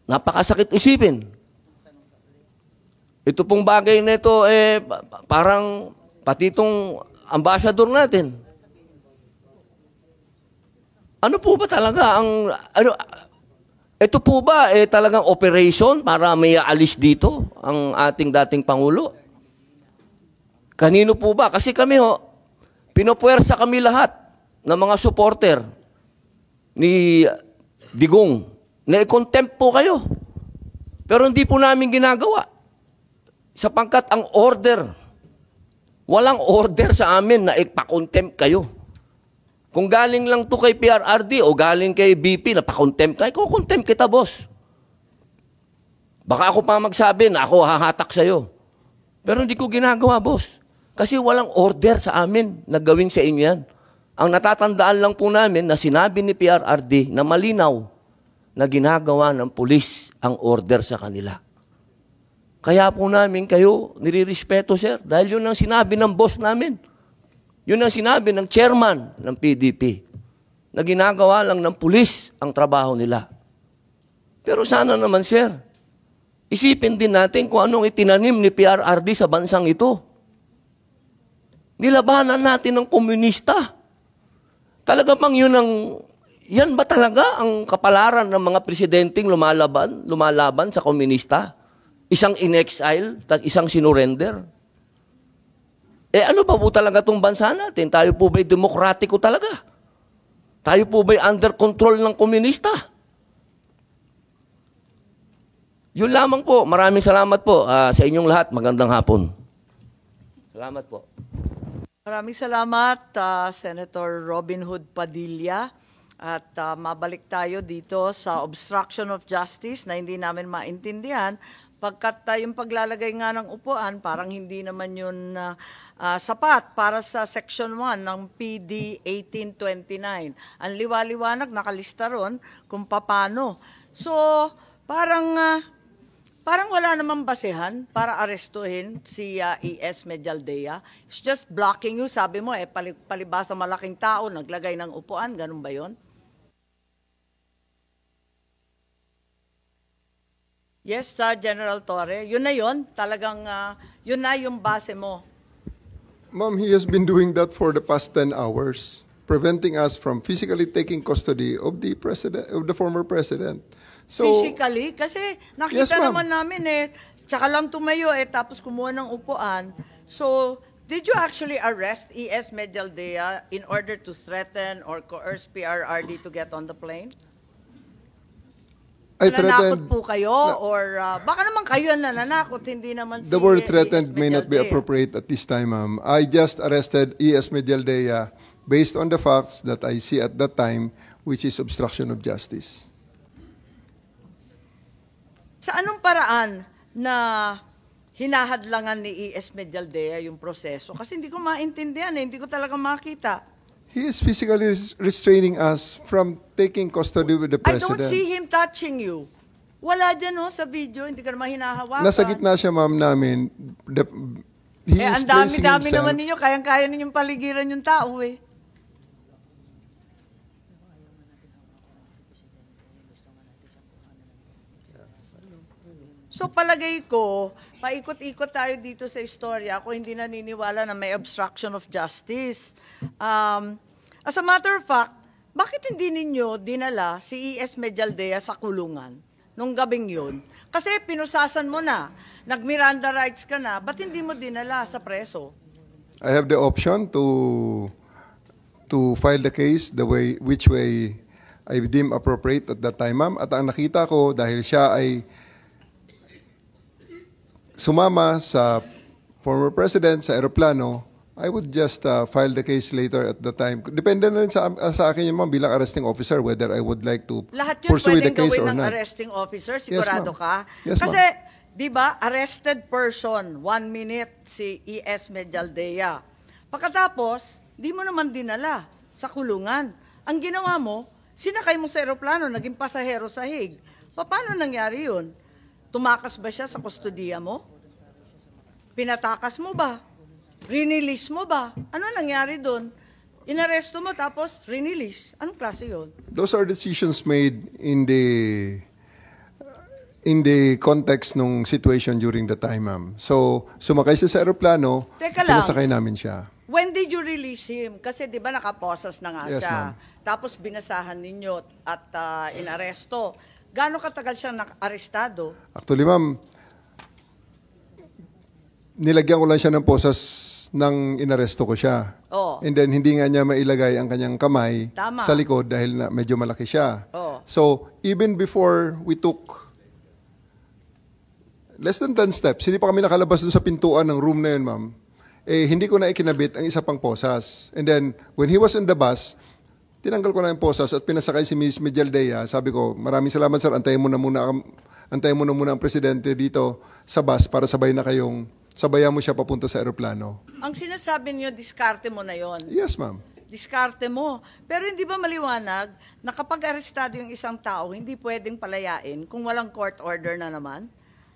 napakasakit isipin. Ito pong bagay na ito, parang pati itong ambassador natin. Ano po ba talaga ang... ito po ba talagang operation para may aalis dito ang ating dating Pangulo? Kanino po ba? Kasi kami, pinopuwersa kami lahat ng mga supporter ni Digong na i-contempt po kayo. Pero hindi po namin ginagawa. Sapagkat ang order, walang order sa amin na ipa-contempt kayo. Kung galing lang to kay PRRD o galing kay BP na pa-contempt kayo, kukontempt kita, boss. Baka ako pa magsabi na ako hahatak sa'yo. Pero hindi ko ginagawa, boss. Kasi walang order sa amin na gawin sa inyo yan. Ang natatandaan lang po namin na sinabi ni PRRD na malinaw na ginagawa ng pulis ang order sa kanila. Kaya po namin kayo nirirespeto, sir, dahil yun ang sinabi ng boss namin. Yun ang sinabi ng chairman ng PDP na ginagawa lang ng pulis ang trabaho nila. Pero sana naman, sir, isipin din natin kung anong itinanim ni PRRD sa bansang ito. Nilabanan natin ng komunista. Talaga bang yan ba talaga ang kapalaran ng mga presidenteng lumalaban sa komunista? Isang in-exile, isang sinurrender? Ano ba po talaga itong bansa natin? Tayo po ba'y demokratiko talaga? Tayo po ba'y under control ng komunista? Yun lamang po. Maraming salamat po sa inyong lahat. Magandang hapon. Salamat po. Maraming salamat, Senator Robin Hood Padilla. At mabalik tayo dito sa obstruction of justice na hindi namin maintindihan. Pagkat yung paglalagay nga ng upuan, parang hindi naman yun sapat para sa Section 1 ng PD 1829. Ang liwaliwanag, nakalista ron kung paano. So, parang wala namang basehan para arestuhin si E.S. Medialdea. It's just blocking you. Sabi mo, palibasa malaking tao, naglagay ng upuan. Ganun ba yun? Yes, General Torre. Yun na yun. Talagang yun na yung base mo. Ma'am, he has been doing that for the past 10 hours, preventing us from physically taking custody of the president, of the former president. So, physically? Kasi nakita naman namin tsaka lang tumayo tapos kumuha ng upuan. So, did you actually arrest E.S. Medialdea in order to threaten or coerce PRRD to get on the plane? I threatened. Nananakot po kayo? Or baka naman kayo ang nananakot, hindi naman The word threatened may not be appropriate at this time, ma'am. I just arrested E.S. Medialdea based on the facts that I see at that time, which is obstruction of justice. Sa anong paraan na hinahadlangan ni E.S. Medialdea yung proseso? Kasi hindi ko maintindihan, hindi ko talaga makita. He is physically restraining us from taking custody with the I president. don't see him touching you. Wala dyan sa video, hindi ka naman hinahawakan. Nasa gitna siya, ma'am, namin. He is ang dami-dami placing naman himself. ninyo, kayang-kaya ninyong paligiran yung tao So palagay ko, paikot-ikot tayo dito sa istorya kung hindi naniniwala na may obstruction of justice. As a matter of fact, bakit hindi ninyo dinala si E.S. Medialdea sa kulungan nung gabing yun? Kasi pinusasan mo na, nag-Miranda rights ka na, ba't hindi mo dinala sa preso? I have the option to file the case which way I deem appropriate at that time, ma'am. At ang nakita ko, dahil siya ay sumama sa former president sa aeroplano, I would just file the case later at the time. Depende na rin sa akin yun, ma'am, bilang arresting officer, whether I would like to lahat yun pursue the pwedeng case or gawin ng not. arresting officer, sigurado Yes, ka? Yes, Kasi, ma'am. di ba, arrested person, 1 minute si E.S. Medialdea. Pagkatapos, di mo naman dinala sa kulungan. Ang ginawa mo, sinakay mo sa aeroplano, naging pasahero sa Hague. Paano nangyari yun? Tumakas ba siya sa kustodiya mo? Pinatakas mo ba? Rinilis mo ba? Ano nangyari doon? Inaresto mo tapos rinilis. Anong klase yun? Those are decisions made in the context ng situation during the time, ma'am. So, sumakay siya sa aeroplano, Teka lang. pinasakay namin siya. When did you release him? Kasi di ba nakaposas na nga Yes, siya. ma'am. Tapos binasahan ninyo at inaresto. Gaano katagal siyang arestado? Actually, ma'am, nilagyan ko lang siya ng posas nang inaresto ko siya. Oo. And then, hindi nga niya mailagay ang kanyang kamay Tama. sa likod dahil na medyo malaki siya. Oo. So, even before we took less than 10 steps, hindi pa kami nakalabas dun sa pintuan ng room na yun, ma'am, hindi ko na ikinabit ang isa pang posas. And then, when he was in the bus, tinanggal ko na yung posas at pinasakay si Ms. Medialdea. Sabi ko, maraming salamat, sir. Antayin mo na muna ang presidente dito sa bus para sabayan mo siya papunta sa aeroplano. Ang sinasabi niyo, diskarte mo na yon. Yes, ma'am. Diskarte mo. Pero hindi ba maliwanag na kapag arestado yung isang tao, hindi pwedeng palayain kung walang court order na naman?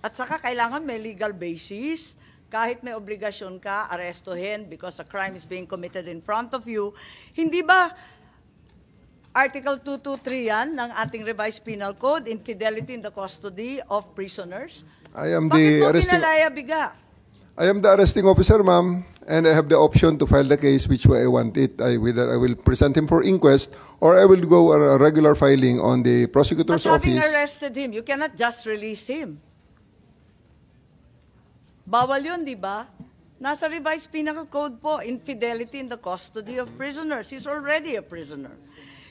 At saka kailangan may legal basis. Kahit may obligasyon ka, arestuhin because a crime is being committed in front of you. Hindi ba Article 223 yan ng ating revised penal code, infidelity in the custody of prisoners? I am Bakit the mo arresting pinalaya-biga? I am the arresting officer, ma'am, and I have the option to file the case which way I want it. Whether I will present him for inquest or I will go a regular filing on the prosecutor's But having office. arrested him, you cannot just release him. Bawal yun, di ba? Nasa revised penal code po, infidelity in the custody of prisoners. He's already a prisoner.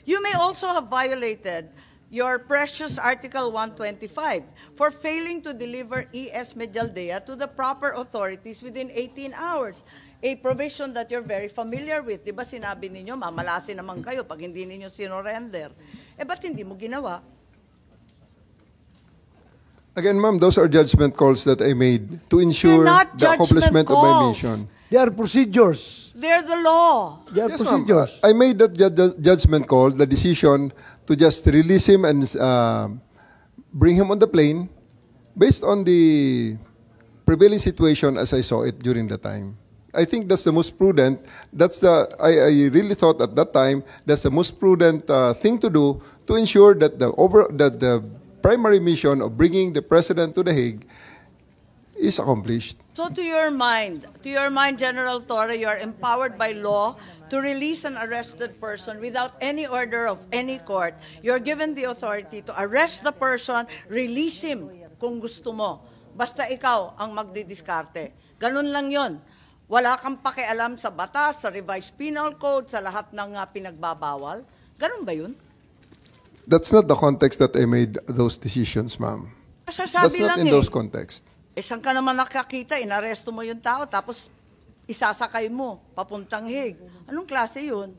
You may also have violated your precious Article 125 for failing to deliver E.S. Medialdea to the proper authorities within 18 hours. A provision that you're very familiar with. Di ba sinabi ninyo, mamalasin naman kayo pag hindi ninyo sinurrender. Ba't hindi mo ginawa? Again, ma'am, those are judgment calls that I made to ensure They're not the accomplishment judgment of my calls. mission. They are procedures. They're the law. They are Yes, ma'am. procedures. I made that judgment call, the decision to just release him and bring him on the plane based on the prevailing situation as I saw it during the time. I think that's the most prudent. I really thought at that time that's the most prudent thing to do to ensure that the primary mission of bringing the president to The Hague is accomplished. So to your mind, General Torre, you are empowered by law to release an arrested person without any order of any court. You're given the authority to arrest the person, release him kung gusto mo. Basta ikaw ang magdidiskarte. Ganun lang yon. Wala kang pakialam sa batas, sa revised penal code, sa lahat ng pinagbabawal. Ganun ba yun? That's not the context that I made those decisions, ma'am. That's Sasabi not lang in those contexts. Saan ka naman nakakita, inaresto mo yung tao, tapos isasakay mo, papuntang Hague. Anong klase yun?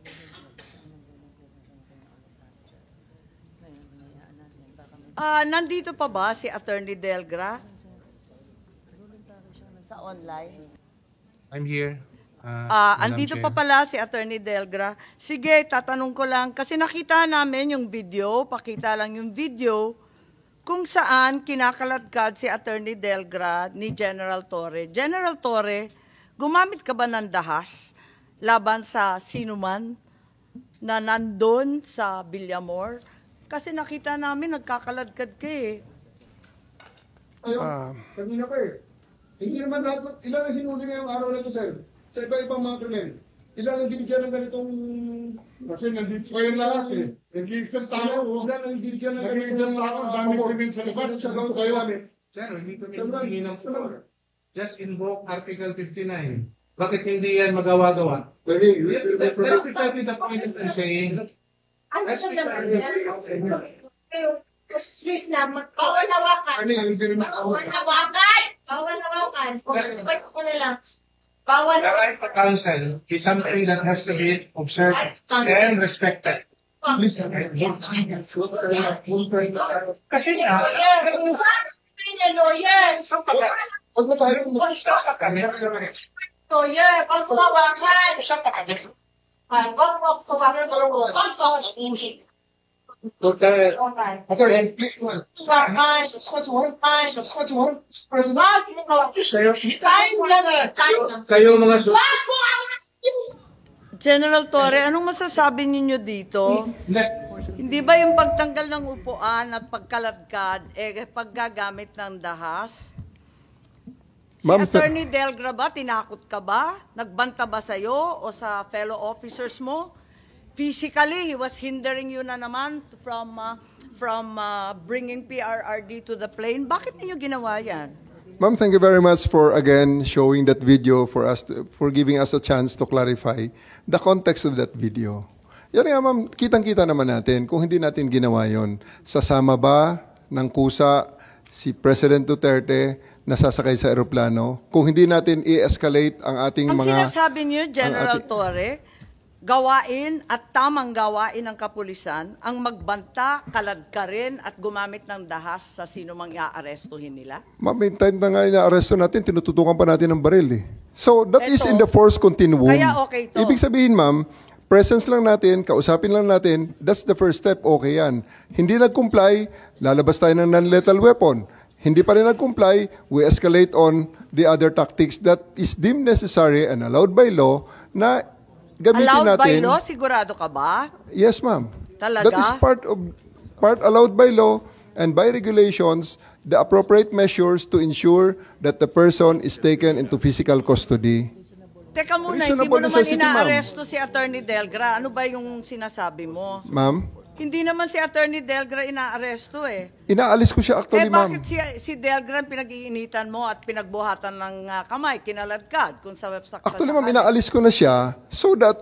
Nandito pa ba si Attorney Delgra? Sa online? I'm here. Andito pa pala si Attorney Delgra. Sige, tatanong ko lang, kasi nakita namin yung video, pakita lang yung video, kung saan kinakaladkad si Attorney Delgra ni General Torre. General Torre, gumamit ka ba ng dahas laban sa sinuman na nandun sa Villamor? Kasi nakita namin nagkakaladkad ka eh. Kanina pa Hindi naman dapat, ilan ang hinuli ngayong araw na ito, sir? Sa iba-ibang mga krimen. Ilan ang binigyan ng ganitong... Kasi nandito kayo lahat eh. Nag-iisang tao. Ilan ang binigyan ng Nag-iisang tao. Ang dami krimen sa labas. Ganito kayo. Sir, hindi kami humingi ng floor. Just invoke Article 59. Bakit hindi yan magawa-gawa? That's exactly the point that I'm saying. Ano siya naman? Pero, please na, bawal hawakan. Bawal hawakan! Bawal hawakan. Pwede ko na lang. Bawal The right to counsel is something that has to be observed and respected. Kasi nga, lawyer. Huwag na tayo Lawyer, pag hawakan. Huwag mo hawakan. Okay. Okay, please, man. Kayo mga General Torre, anong masasabi ninyo dito? Hindi ba yung pagtanggal ng upuan at pagkaladkad, paggagamit ng dahas? Si Attorney Delgra ba, tinakot ka ba? Nagbanta ba sa'yo o sa fellow officers mo? Physically, he was hindering you na naman from bringing PRRD to the plane. Bakit niyo ginawa yan? Ma'am, thank you very much for again showing that video for us, for giving us a chance to clarify the context of that video. Yan nga ma'am, kitang-kita naman natin kung hindi natin ginawa yon. Sasama ba ng kusa si President Duterte na sasakay sa eroplano? Kung hindi natin i-escalate ang ating Ang mga... sinasabi niyo, General Torre, gawain at tamang gawain ng kapulisan ang magbanta, kaladkarin at gumamit ng dahas sa sino mang iaarestuhin nila? Ma'am, may time na nga inaaresto natin, tinututukan pa natin ng baril eh. So, that is in the force continuum. Kaya okay to. Ibig sabihin, ma'am, presence lang natin, kausapin lang natin, that's the first step, okay yan. Hindi nag-comply, lalabas tayo ng non-lethal weapon. Hindi pa rin nag-comply, we escalate on the other tactics that is deemed necessary and allowed by law na gamitin Allowed natin. by law? Sigurado ka ba? Yes, ma'am. Talaga? That is part allowed by law and by regulations, the appropriate measures to ensure that the person is taken into physical custody. Teka muna, hindi Reasonable mo naman necessity, ma'am. inaaresto si Attorney Delgra. Ano ba yung sinasabi mo? Ma'am, Hindi naman si Attorney Delgra inaaresto eh. inaalis ko siya actually, ma'am. Bakit si Delgra pinag-iinitan mo at pinagbuhatan ng kamay, kinaladkad kung sa website? Actually, ma'am, inaalis ko na siya so that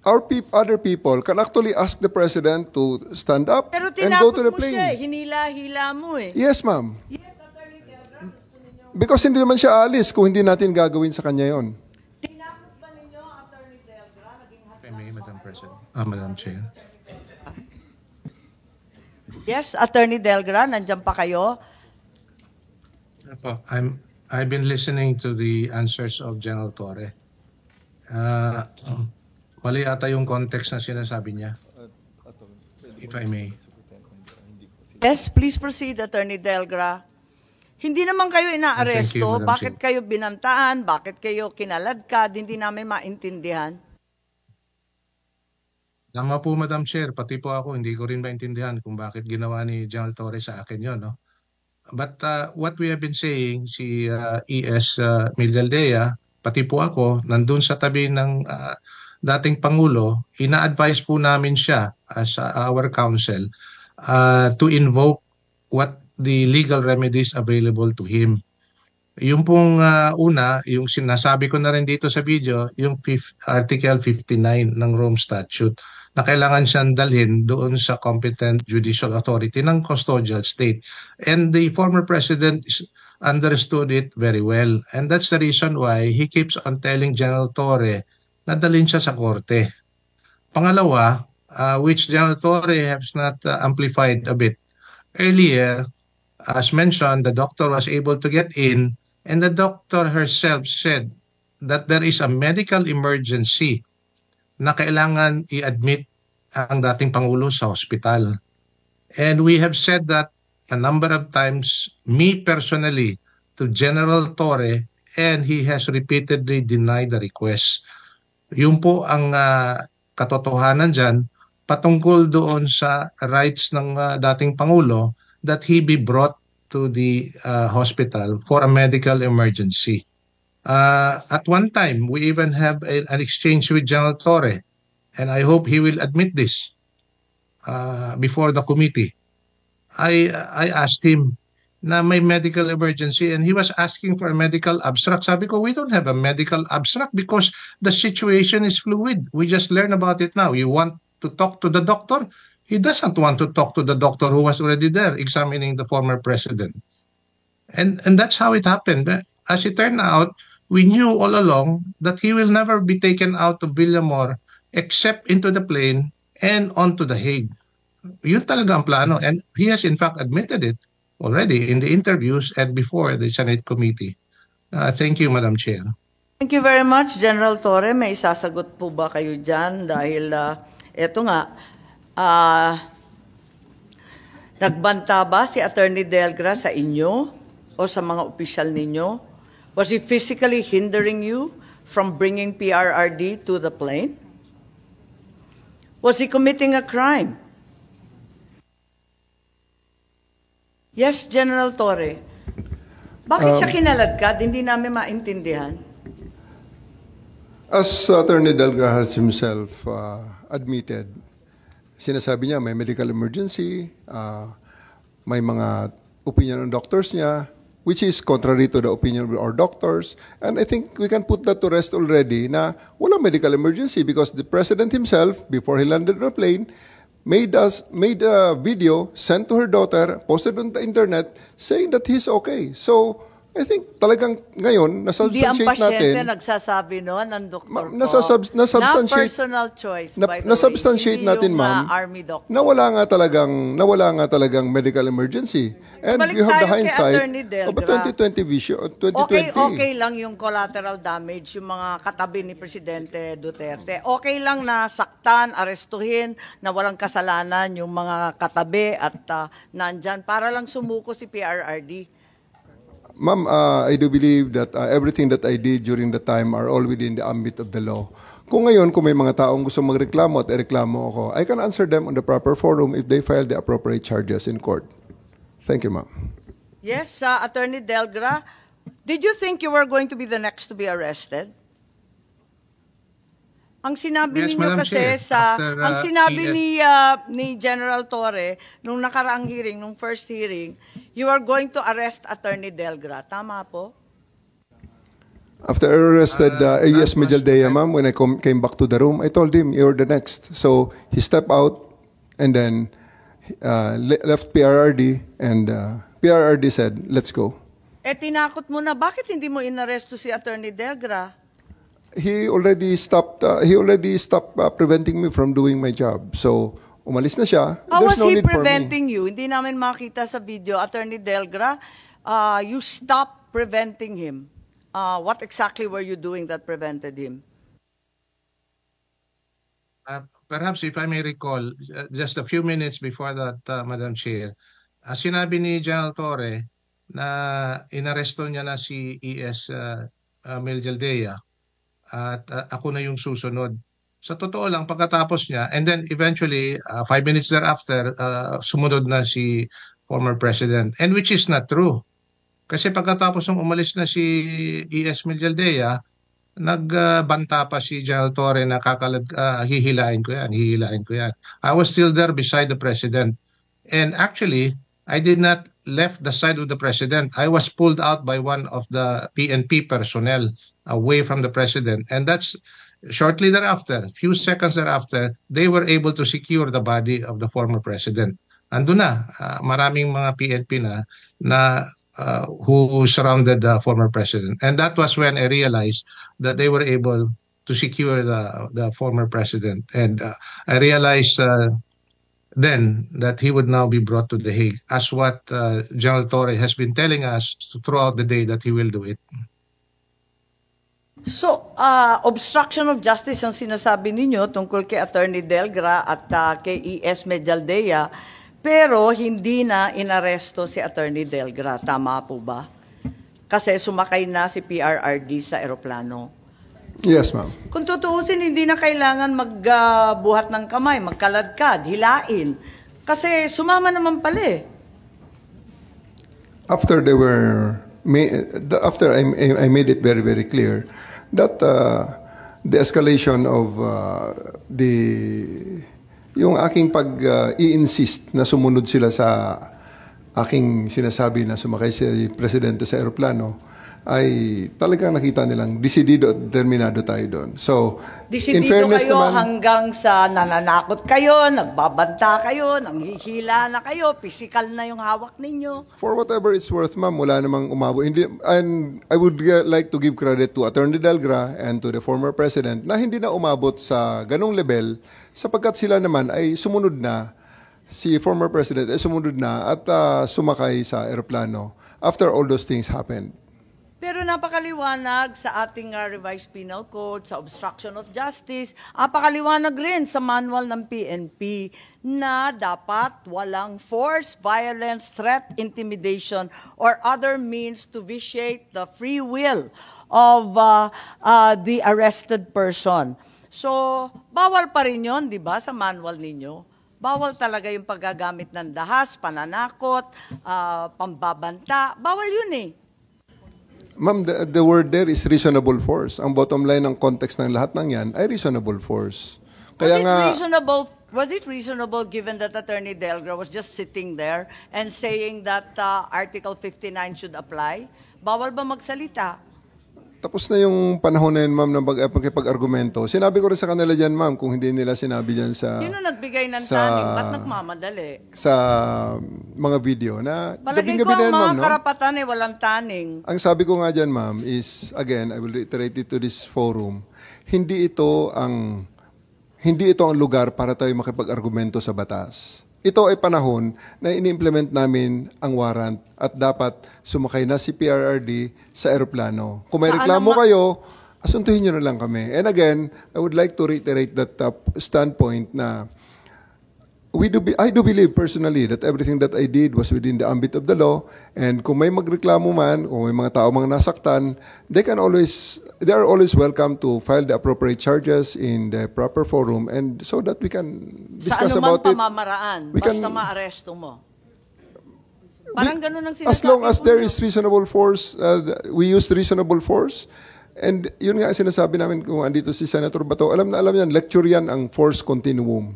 our other people can actually ask the President to stand up Pero and go tinakot to the mo plane. siya eh. Hinila-hila mo eh. Yes, ma'am. Because hindi naman siya aalis kung hindi natin gagawin sa kanya yon. Tinakot ba ninyo, Attorney Delgra? Madam President. Madam Chair. Yes, Attorney Delgra, nandiyan pa kayo? I've been listening to the answers of General Torre. Mali ata yung context na sinasabi niya. If I may. Yes, please proceed, Attorney Delgra. Hindi naman kayo inaaresto. Thank you, Madam Bakit Chair. kayo binantaan? Bakit kayo kinaladkad? Hindi namin maintindihan. Tama po, Madam Chair. Pati po ako, hindi ko rin maintindihan kung bakit ginawa ni General Torre sa akin yun. No? But what we have been saying, si E.S. Mildaldea, pati po ako, nandun sa tabi ng dating Pangulo, ina-advise po namin siya as our counsel to invoke what the legal remedies available to him. Yung pong una, yung sinasabi ko na rin dito sa video, yung Article 59 ng Rome Statute, na kailangan siyang dalhin doon sa competent judicial authority ng custodial state. And the former president understood it very well. And that's the reason why he keeps on telling General Torre na dalhin siya sa korte. Pangalawa, which General Torre has not amplified a bit. Earlier, as mentioned, the doctor was able to get in, and the doctor herself said that there is a medical emergency na kailangan i-admit ang dating Pangulo sa hospital. And we have said that a number of times, me personally, to General Torre, and he has repeatedly denied the request. Yun po ang katotohanan dyan, patungkol doon sa rights ng dating Pangulo that he be brought to the hospital for a medical emergency. At one time, we even have an exchange with General Torre, and I hope he will admit this before the committee. I asked him na may medical emergency and he was asking for a medical abstract. Sabi ko, we don't have a medical abstract because the situation is fluid. We just learn about it now. You want to talk to the doctor? He doesn't want to talk to the doctor who was already there examining the former president. And that's how it happened. As it turned out, we knew all along that he will never be taken out of Villamor except into the plane and onto the Hague. Yun talaga ang plano. And he has in fact admitted it already in the interviews and before the Senate committee. Thank you, Madam Chair. Thank you very much, General Torre. May isasagot po ba kayo dyan? Dahil eto nga, nagbanta ba si Attorney Delgra sa inyo o sa mga opisyal ninyo? Was he physically hindering you from bringing PRRD to the plane? Was he committing a crime? Yes, General Torre. Bakit siya kinaladkad? Hindi namin maintindihan. As Attorney Delgra has himself admitted, sinasabi niya may medical emergency, may mga opinion ng doctors niya, which is contrary to the opinion of our doctors. And I think we can put that to rest already na walang medical emergency because the President himself, before he landed on the plane, made a video, sent to her daughter, posted on the internet, saying that he's okay. So, I think talagang ngayon, nasubstantiate natin. Hindi ang pasyente nagsasabi noon, ang doktor ko. Na personal choice, by the way. Nasubstantiate natin, ma'am, na wala nga talagang medical emergency. And Balik you have the tayo kay hindsight Attorney of a Delgra. 2020 vision. 2020. Okay lang yung collateral damage, yung mga katabi ni Presidente Duterte. Okay lang na saktan, arestuhin, na walang kasalanan yung mga katabi at nandyan para lang sumuko si PRRD. Ma'am, I do believe that everything that I did during the time are all within the ambit of the law. Kung ngayon, kung may mga taong gusto magreklamo at ireklamo ako, I can answer them on the proper forum if they file the appropriate charges in court. Thank you, ma'am. Yes, Attorney Delgra, did you think you were going to be the next to be arrested? Ang sinabi Yes, ninyo Madam kasi Chair. ang sinabi ni General Torre nung nakaraang hearing, nung first hearing, you are going to arrest Attorney Delgra. Tama po? After I arrested A.S. Mijaldea, ma'am, when I came back to the room, I told him, you're the next. So he stepped out and then left PRRD and PRRD said, let's go. Tinakot mo na, bakit hindi mo inaresto si Attorney Delgra? He already stopped preventing me from doing my job. So, umalis na siya. How There's was no he need for me. preventing you? Hindi namin makita sa video, Attorney Delgra. You stopped preventing him. What exactly were you doing that prevented him? Perhaps if I may recall, just a few minutes before that, Madam Chair, sinabi ni General Torre na inaresto niya na si E.S. Mijaldea at ako na yung susunod. Sa totoo lang, pagkatapos niya, and then eventually, 5 minutes thereafter, sumunod na si former President. And which is not true. Kasi pagkatapos nung umalis na si E.S. Mijaldea, nagbanta pa si General Torre na hihilain ko yan. I was still there beside the President. And actually, I did not left the side of the President. I was pulled out by one of the PNP personnel away from the President. And that's shortly thereafter, a few seconds thereafter, they were able to secure the body of the former President. Ando na, maraming mga PNP na who surrounded the former President. And that was when I realized that they were able to secure the former President. And I realized then that he would now be brought to The Hague, as what General Torre has been telling us throughout the day that he will do it. So, obstruction of justice ang sinasabi ninyo tungkol kay Attorney Delgra at kay E.S. Mijaldea, pero hindi na inaresto si Attorney Delgra. Tama po ba? Kasi sumakay na si PRRD sa eroplano. Yes, ma'am. Kung tutuusin, hindi na kailangan magbuhat ng kamay, magkaladkad, hilain. Kasi sumama naman pala eh. after they were after I made it very, very clear that the escalation of yung aking pag-i-insist na sumunod sila sa aking sinasabi na sumakay si Presidente sa aeroplano ay talagang nakita nilang desidido at determinado tayo doon. So, in Desidido fairness kayo naman, hanggang sa nananakot kayo, nagbabanta kayo, nanghihila na kayo, physical na yung hawak ninyo. for whatever it's worth, ma'am, wala namang umabot. And I would like to give credit to Attorney Delgra and to the former President na hindi na umabot sa ganong level sapagkat sila naman ay sumunod na, si former President ay sumunod na at sumakay sa aeroplano after all those things happened. Pero napakaliwanag sa ating revised penal code, sa obstruction of justice, napakaliwanag rin sa manual ng PNP na dapat walang force, violence, threat, intimidation, or other means to vitiate the free will of the arrested person. So, bawal pa rin yun, di ba, sa manual ninyo? Bawal talaga yung paggagamit ng dahas, pananakot, pambabanta. Bawal yun eh. Ma'am, the word there is reasonable force. Ang bottom line ng context ng lahat ng yan ay reasonable force. Kaya Was it reasonable given that Attorney Delgra was just sitting there and saying that Article 59 should apply? Bawal ba magsalita? tapos na yung panahon na yun, ma'am, ng pag-argumento. Sinabi ko rin sa kanila dyan, ma'am, kung hindi nila sinabi dyan sa... Yun ang nagbigay ng taning, ba't nagmamadali? Sa mga video na palagay ko ang mga karapatan walang taning. Ang sabi ko nga dyan, ma'am, is, again, I will reiterate it to this forum, hindi ito ang lugar para tayo makipag-argumento sa batas. Ito ay panahon na ini-implement namin ang warrant at dapat sumakay na si PRRD sa aeroplano. Kung may reklamo kayo, asuntuhin nyo na lang kami. And again, I would like to reiterate that standpoint na I do believe personally that everything that I did was within the ambit of the law, and kung may magreklamo man, kung may mga tao mga nasaktan, they are always welcome to file the appropriate charges in the proper forum, and so that we can discuss about it. Sa anumang pamamaraan, basta maaresto mo. Parang ganun ang sinasabi. As long as there is reasonable force, we use reasonable force, and yun nga sinasabi namin kung andito si Senator Bato, alam yan, lecture yan ang force continuum.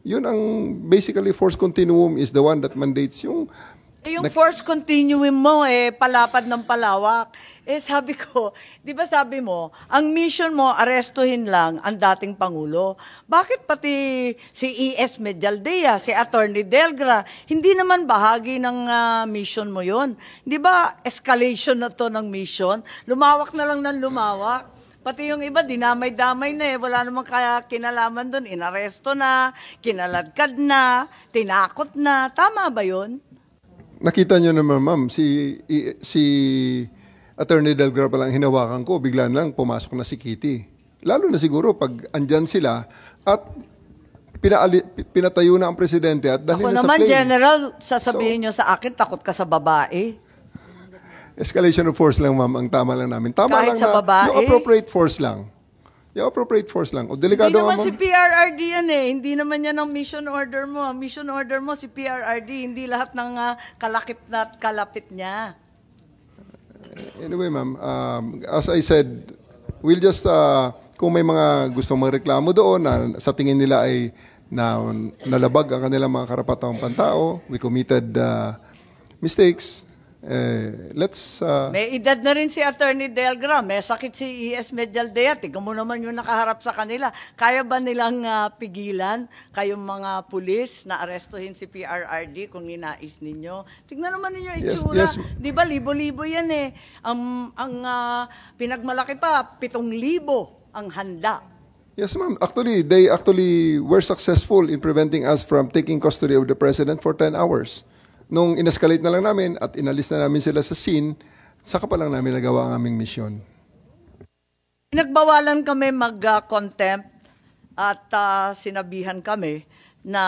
Yun ang basically force continuum is the one that mandates yung force continuum mo palapad ng palawak. Sabi ko, di ba sabi mo, ang mission mo, arestuhin lang ang dating Pangulo. Bakit pati si E.S. Medialdea, si Attorney Delgra, hindi naman bahagi ng mission mo yun? Di ba escalation na to ng mission? Lumawak na lang ng lumawak. Pati yung iba, dinamay-damay na wala namang kinalaman doon. Inaresto na, kinaladkad na, tinakot na. Tama ba yun? Nakita nyo naman, ma'am, si Attorney Delgra palang hinawakan ko, bigla lang pumasok na si Kitty. Lalo na siguro pag andyan sila at pinatayo na ang presidente at dalhin na sa plane. Ako naman, General, sasabihin nyo sa akin, takot ka sa babae. Escalation of force lang, ma'am, ang tama lang namin. Tama kahit lang sa babae? Yung appropriate force lang. Yung appropriate force lang. O delikado hindi naman ma'am. Si PRRD yan Hindi naman yan ang mission order mo. Ang mission order mo si PRRD, hindi lahat ng kalakip na kalapit niya. Anyway, ma'am, as I said, we'll just, kung may mga gustong magreklamo doon na sa tingin nila ay nalabag ang kanilang mga karapatang pantao, we committed mistakes, may edad na rin si Attorney Delgra, may sakit si E.S. Medialdea, tignan mo naman yung nakaharap sa kanila. Kaya ba nilang pigilan kayong mga pulis na arestuhin si PRRD kung ninais ninyo? Tignan naman ninyo itsura. Yes. Di ba, libo-libo yan Ang pinagmalaki pa, 7,000 ang handa. Yes, ma'am. They actually were successful in preventing us from taking custody of the president for 10 hours. Nung in-escalate na lang namin at inalis na namin sila sa scene, saka pa lang namin nagawa ang aming mission. Pinagbawalan kami mag-contempt at sinabihan kami na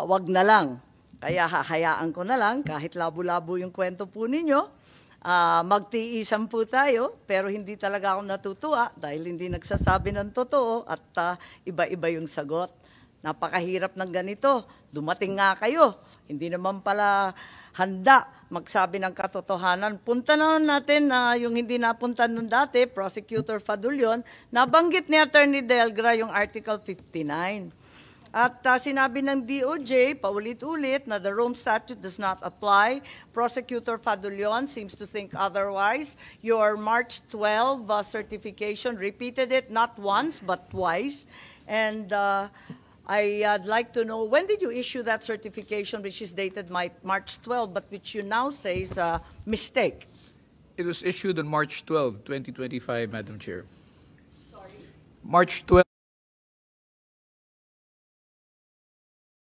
wag na lang. Kaya hahayaan ko na lang, kahit labo-labo yung kwento po ninyo, magtiisan po tayo, pero hindi talaga ako natutuwa dahil hindi nagsasabi ng totoo at iba-iba yung sagot. Napakahirap ng ganito. Dumating nga kayo. Hindi naman pala handa magsabi ng katotohanan. Punta na natin na yung hindi napunta nun dati, Prosecutor Fadulion, nabanggit ni Attorney Delgra yung Article 59. At sinabi ng DOJ, paulit-ulit, na the Rome Statute does not apply. Prosecutor Fadulion seems to think otherwise. Your March 12 certification repeated it not once but twice. And I'd like to know, when did you issue that certification, which is dated March 12, but which you now say is a mistake? It was issued on March 12, 2025, Madam Chair. Sorry? March 12.